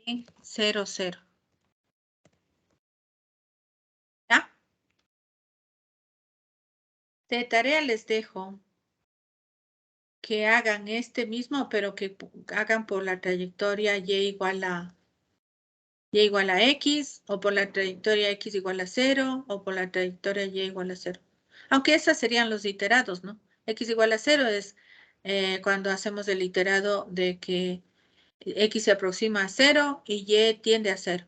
en 0, 0. ¿Ya? De tarea les dejo que hagan este mismo, pero que hagan por la trayectoria y igual a x, o por la trayectoria x igual a 0, o por la trayectoria y igual a 0. Aunque esas serían los iterados, ¿no? X igual a 0 es cuando hacemos el iterado de que x se aproxima a 0 y y tiende a 0.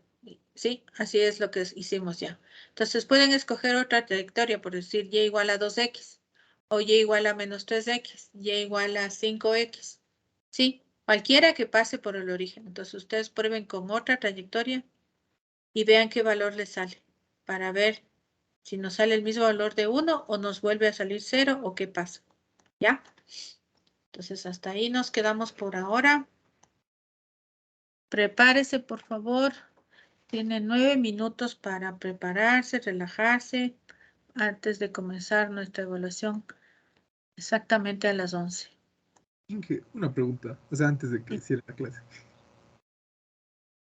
¿Sí? Así es lo que hicimos ya. Entonces pueden escoger otra trayectoria, por decir y igual a 2x, o y igual a menos 3x, y igual a 5x. ¿Sí? Cualquiera que pase por el origen. Entonces ustedes prueben con otra trayectoria y vean qué valor les sale, para ver si nos sale el mismo valor de 1 o nos vuelve a salir 0 o qué pasa. ¿Ya? Entonces hasta ahí nos quedamos por ahora. Prepárese, por favor. Tiene 9 minutos para prepararse, relajarse, antes de comenzar nuestra evaluación, exactamente a las 11. Inge, una pregunta, o sea, antes de que Sí. cierre la clase.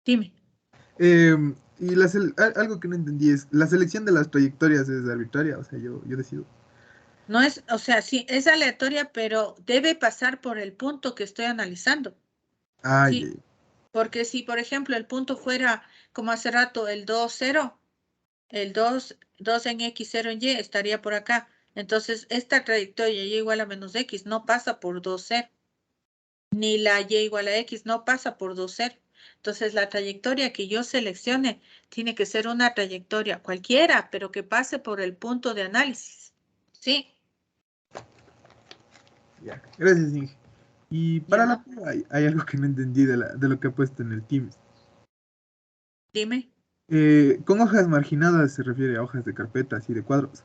Dime. Y algo que no entendí es, la selección de las trayectorias es arbitraria, o sea, yo decido. No es, o sea, sí, es aleatoria, pero debe pasar por el punto que estoy analizando. Ay, Sí, porque si, por ejemplo, el punto fuera, como hace rato, el 2, 0, el 2 en x, 0 en y, estaría por acá. Entonces, esta trayectoria y igual a menos x no pasa por 2, 0. Ni la y igual a x no pasa por 2, 0. Entonces, la trayectoria que yo seleccione tiene que ser una trayectoria cualquiera, pero que pase por el punto de análisis. ¿Sí? ya, gracias, Inge. Y para Ya. la prueba hay algo que no entendí de lo que he puesto en el Teams. Dime. Con hojas marginadas se refiere a hojas de carpetas y de cuadros.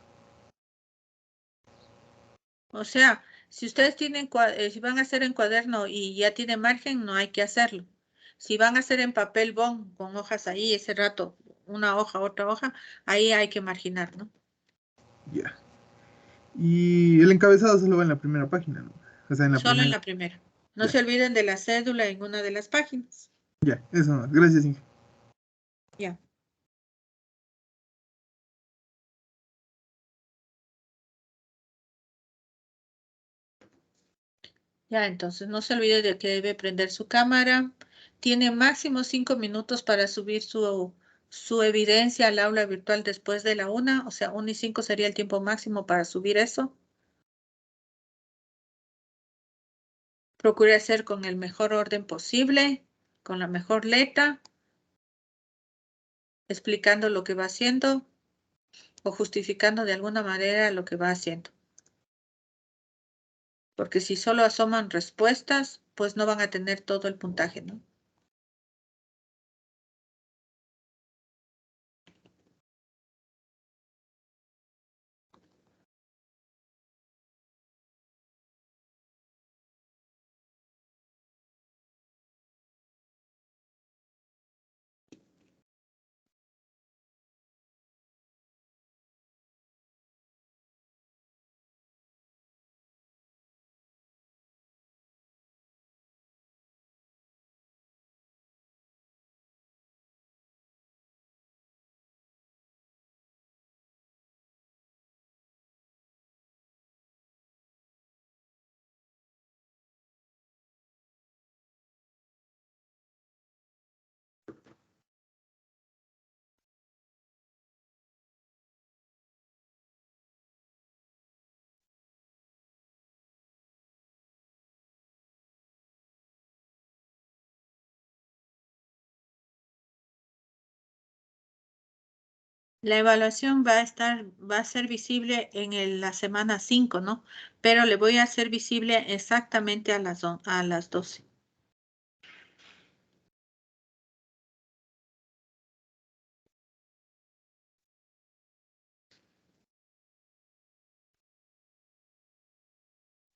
O sea, si ustedes tienen, si van a hacer en cuaderno y ya tiene margen, no hay que hacerlo. Si van a hacer en papel bond con hojas ahí, ese rato, una hoja, otra hoja, ahí hay que marginar, ¿no? Ya. Y el encabezado solo va en la primera página, ¿no? O sea, en la Solo en primera. la primera. No Ya, se olviden de la cédula en una de las páginas. ya, eso no. Gracias, Inge. Ya. Ya, entonces no se olvide de que debe prender su cámara. Tiene máximo 5 minutos para subir su evidencia al aula virtual después de la 1. O sea, 1:05 sería el tiempo máximo para subir eso. Procure hacer con el mejor orden posible, con la mejor letra, explicando lo que va haciendo o justificando de alguna manera lo que va haciendo. Porque si solo asoman respuestas, pues no van a tener todo el puntaje, ¿no? La evaluación va a ser visible en la semana 5, ¿no? Pero le voy a hacer visible exactamente a las 12.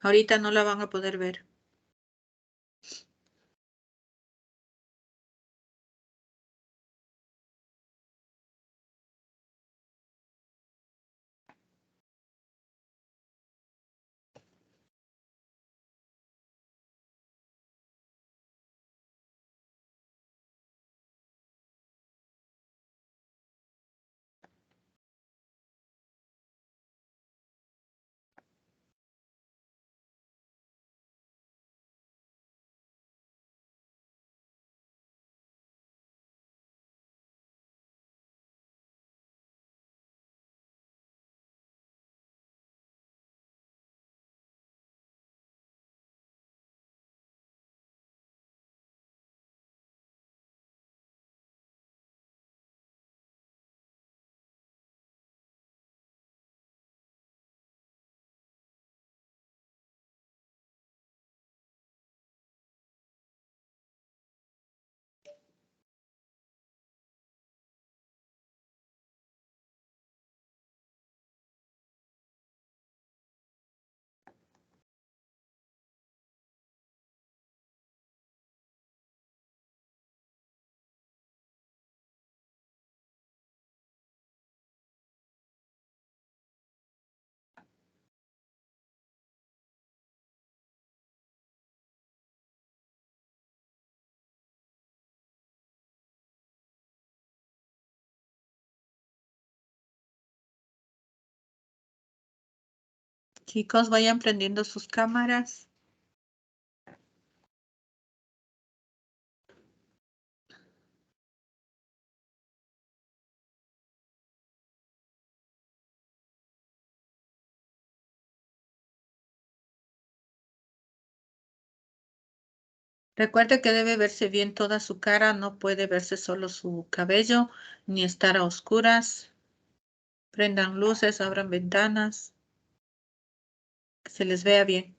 Ahorita no la van a poder ver. Chicos, vayan prendiendo sus cámaras. Recuerde que debe verse bien toda su cara, no puede verse solo su cabello, ni estar a oscuras. Prendan luces, abran ventanas, que se les vea bien.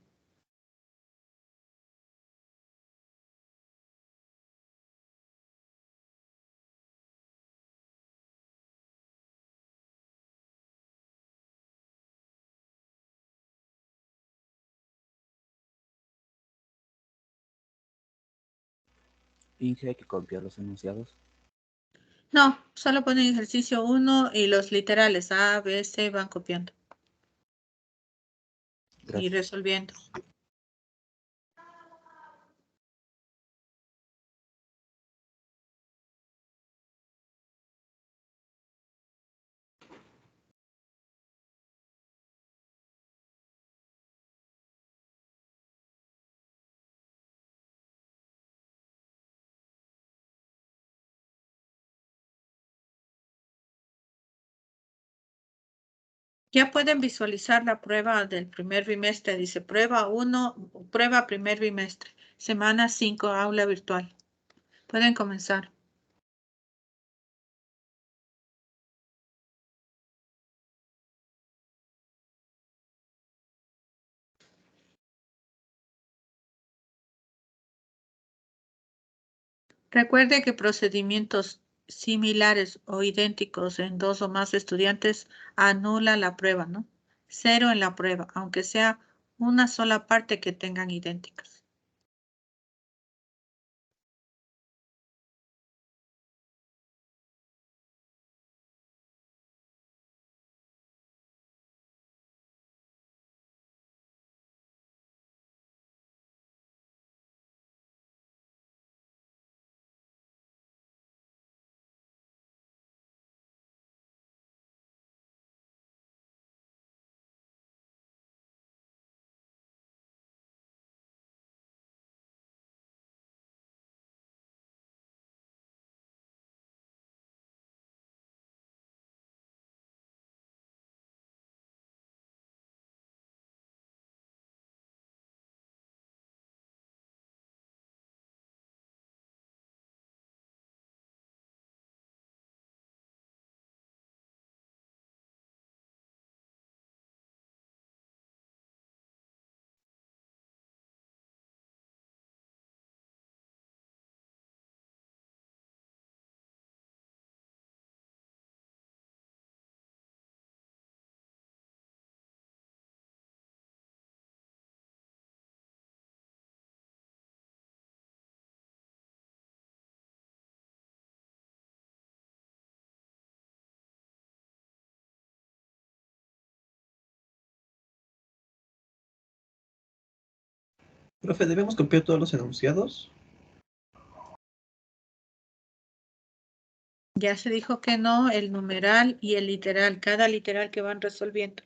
Finge hay que copiar los enunciados. No, solo ponen ejercicio 1 y los literales A, B, C van copiando y Gracias. resolviendo. Ya pueden visualizar la prueba del primer bimestre. Dice prueba 1, prueba primer bimestre, semana 5, aula virtual. Pueden comenzar. Recuerde que procedimientos similares o idénticos en dos o más estudiantes anula la prueba, ¿no? 0 en la prueba, aunque sea una sola parte que tengan idénticas. Profe, ¿debemos copiar todos los enunciados? Ya se dijo que no, el numeral y el literal, cada literal que van resolviendo.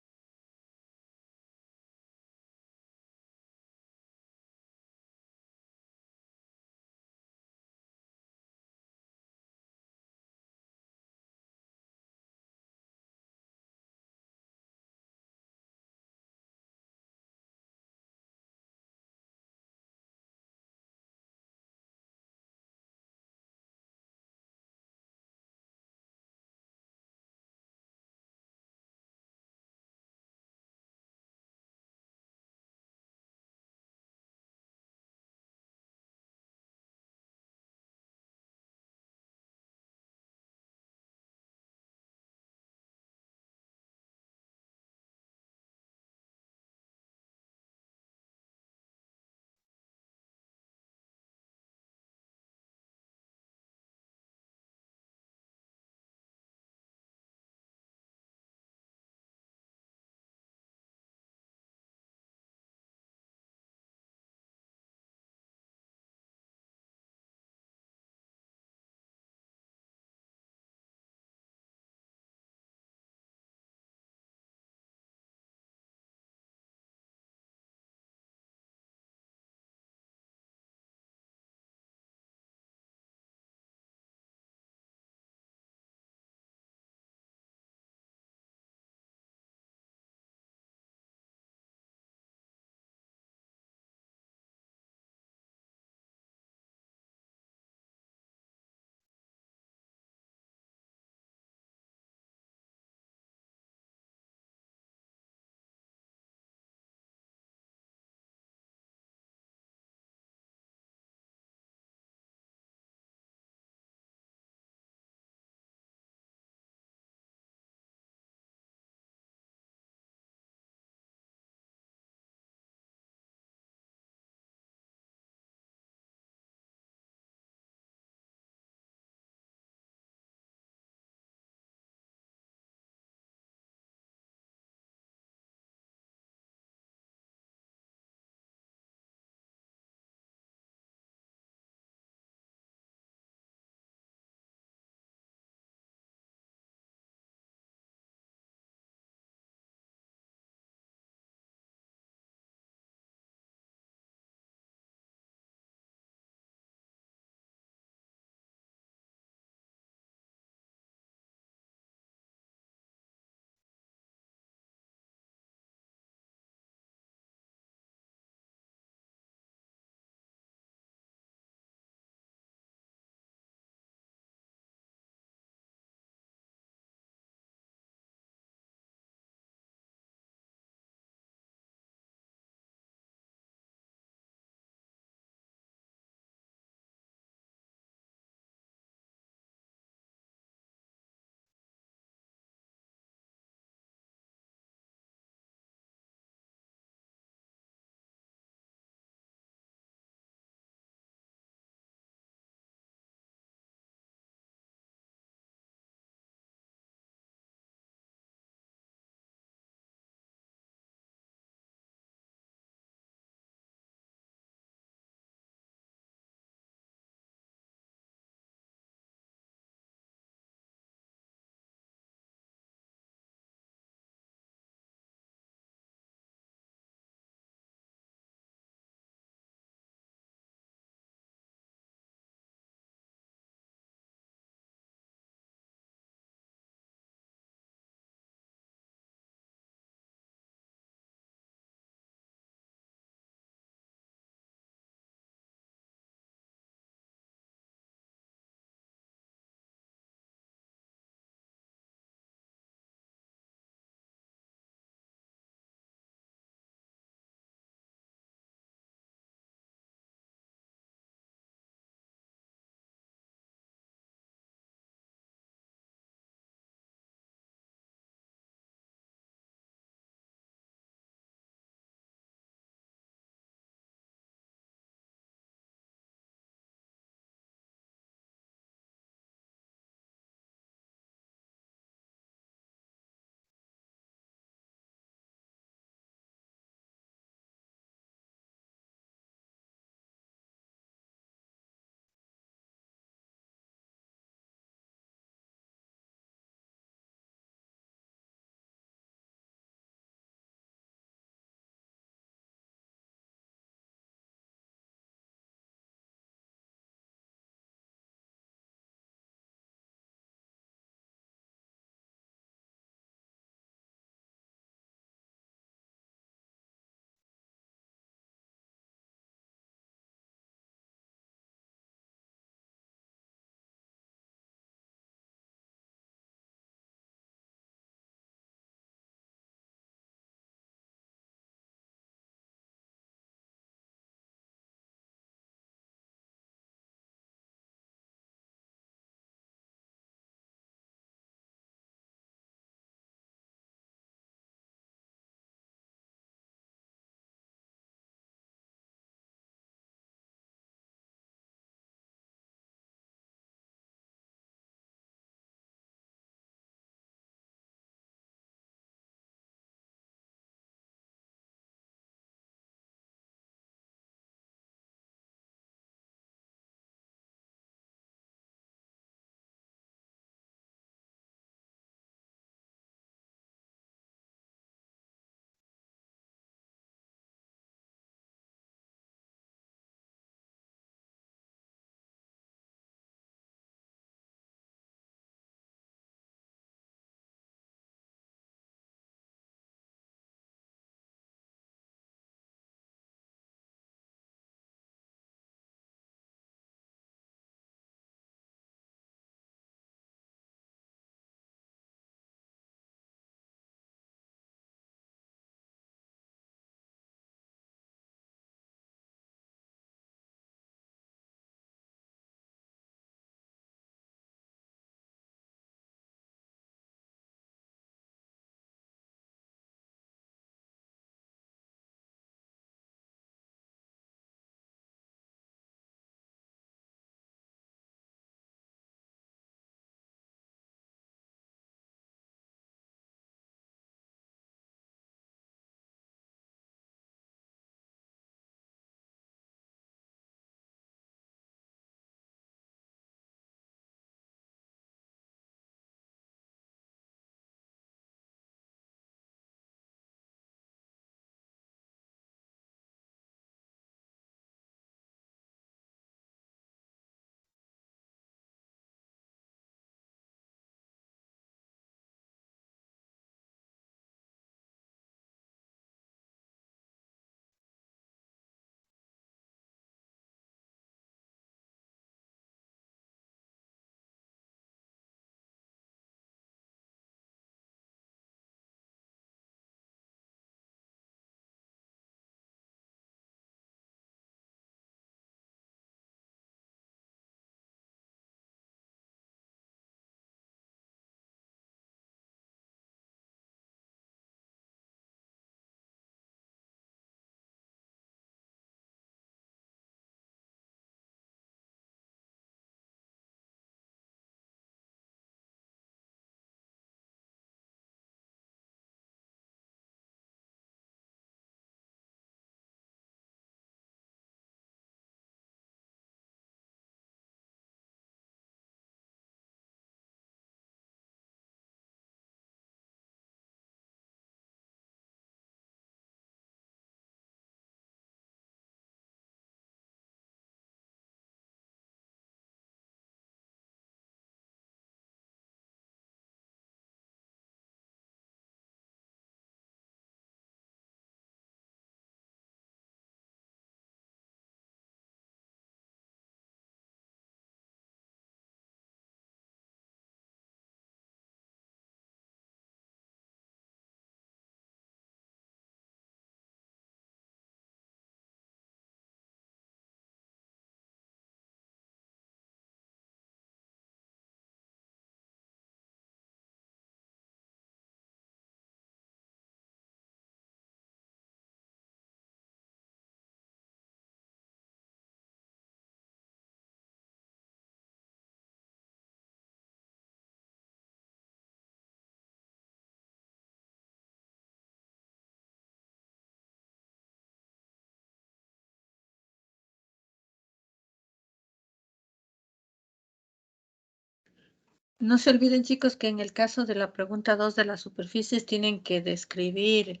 No se olviden, chicos, que en el caso de la pregunta 2 de las superficies tienen que describir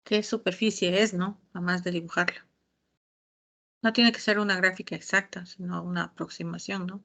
qué superficie es, ¿no? Además de dibujarla. No tiene que ser una gráfica exacta, sino una aproximación, ¿no?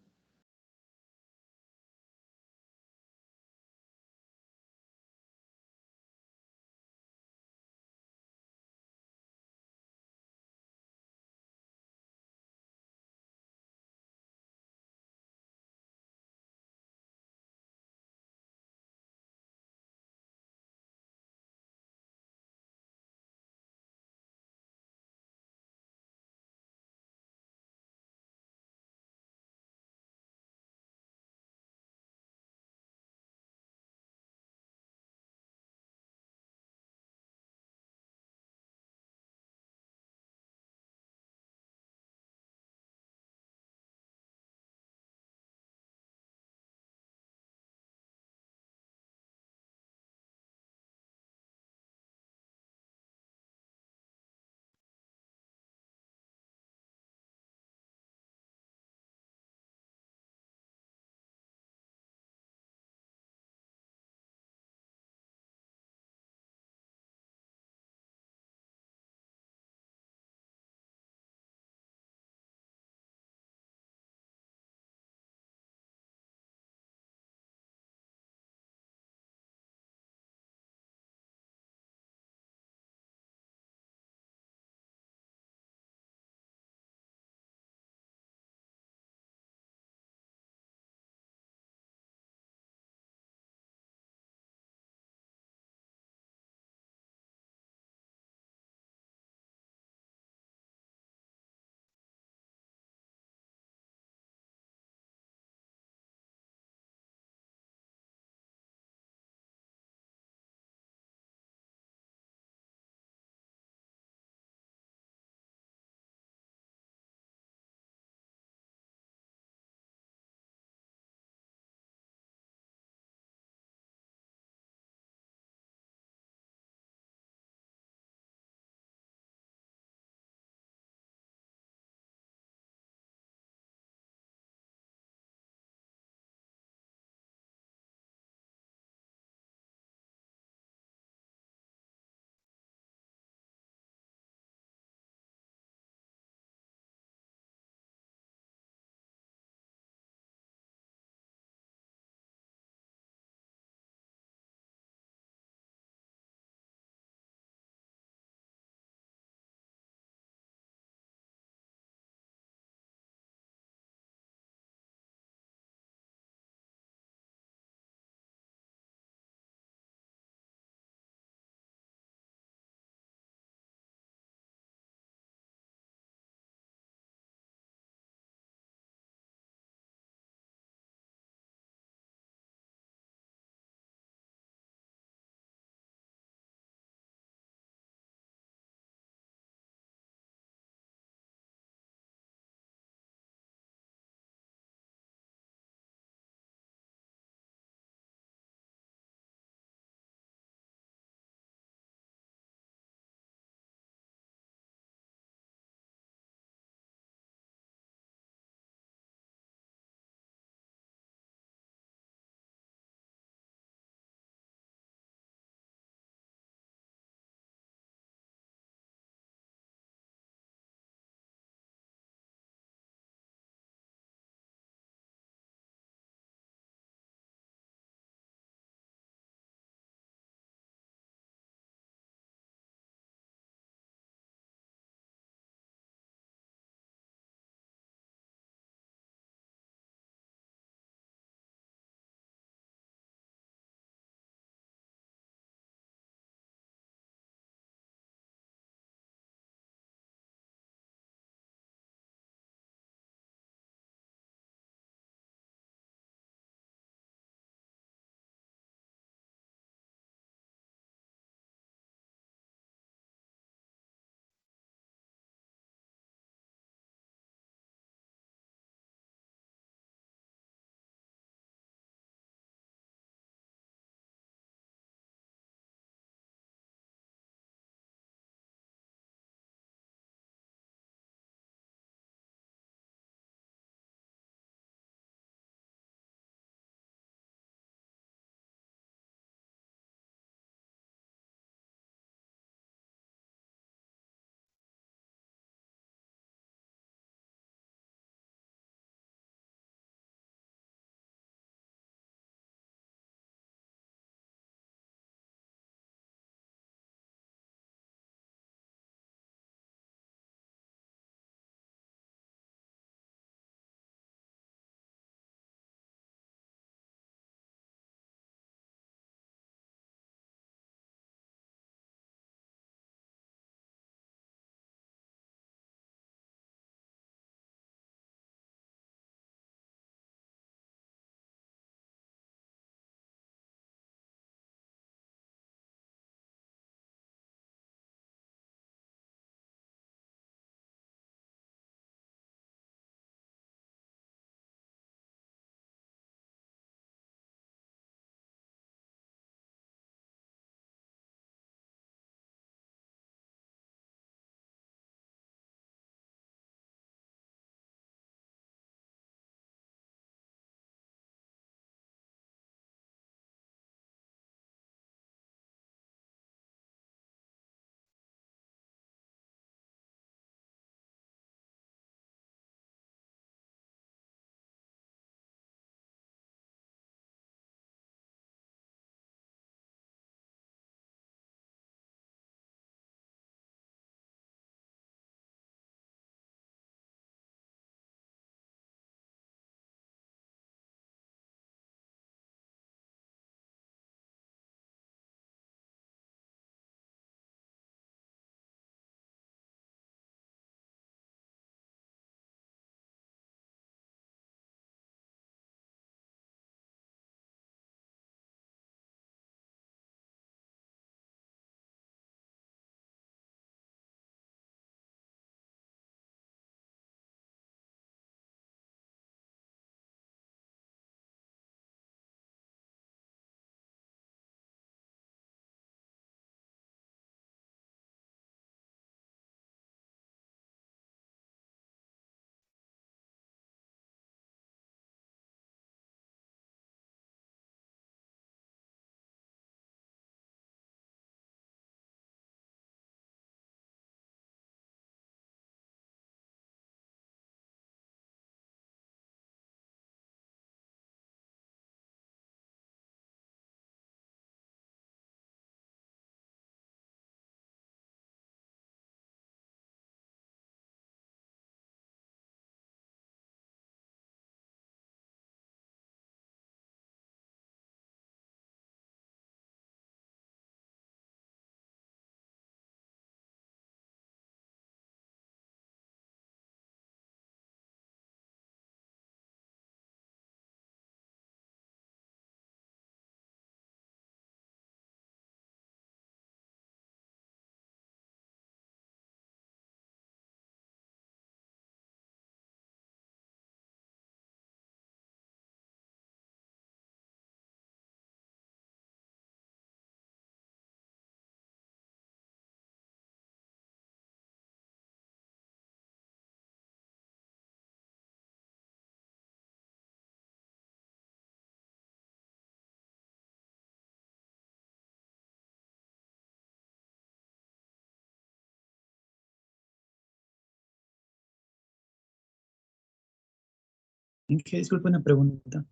Inge, disculpa una pregunta.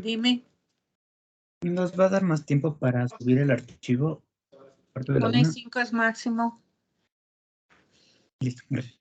Dime, ¿Nos va a dar más tiempo para subir el archivo? Parte de la 1 y 1. 5 es máximo. Listo, gracias.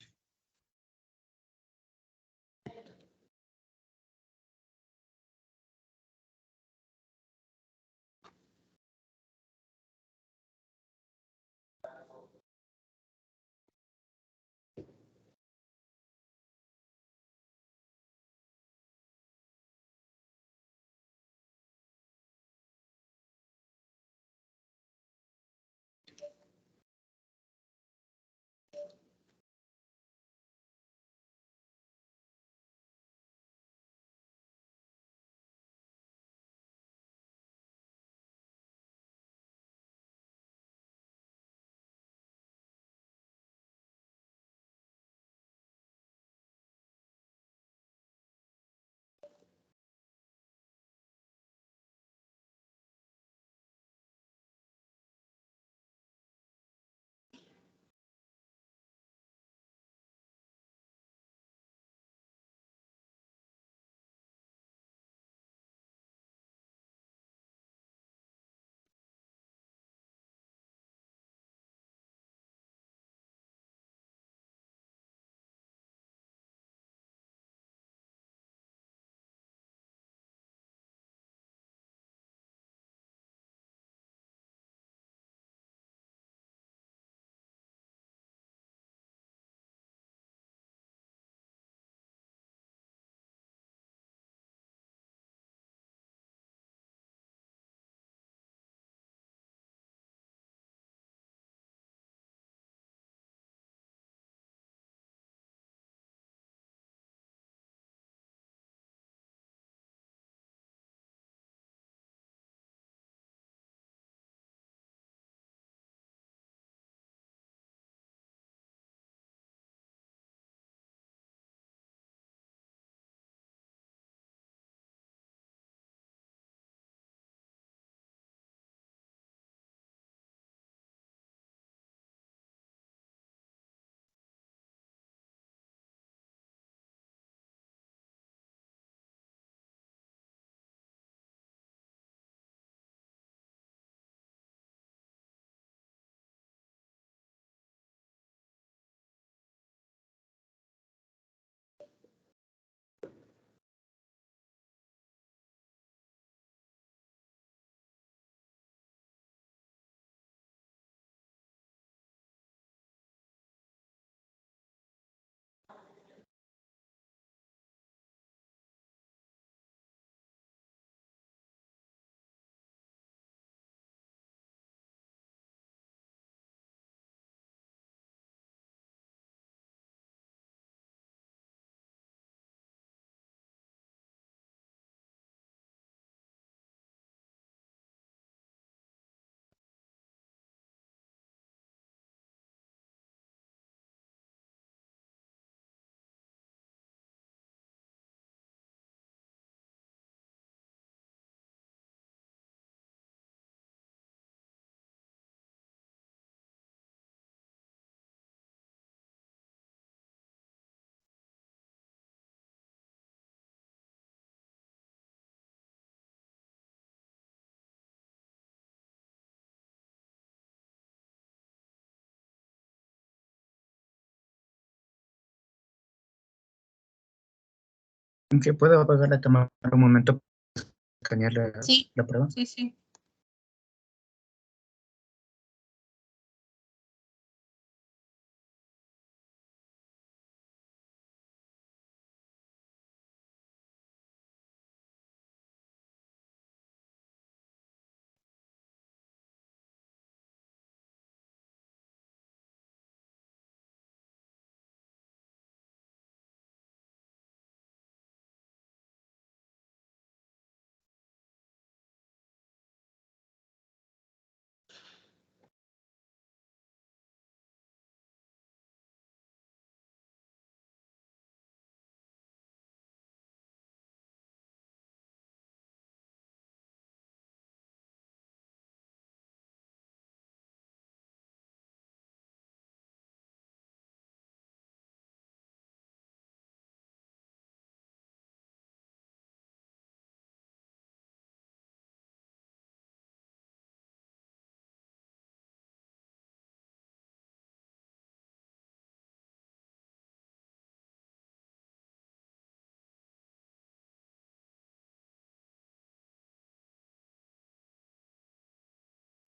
Inge, ¿puedo apagar la cámara un momento para escanear Sí, la prueba? sí, sí.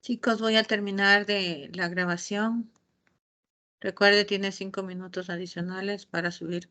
Chicos, voy a terminar de la grabación. Recuerde, tiene 5 minutos adicionales para subir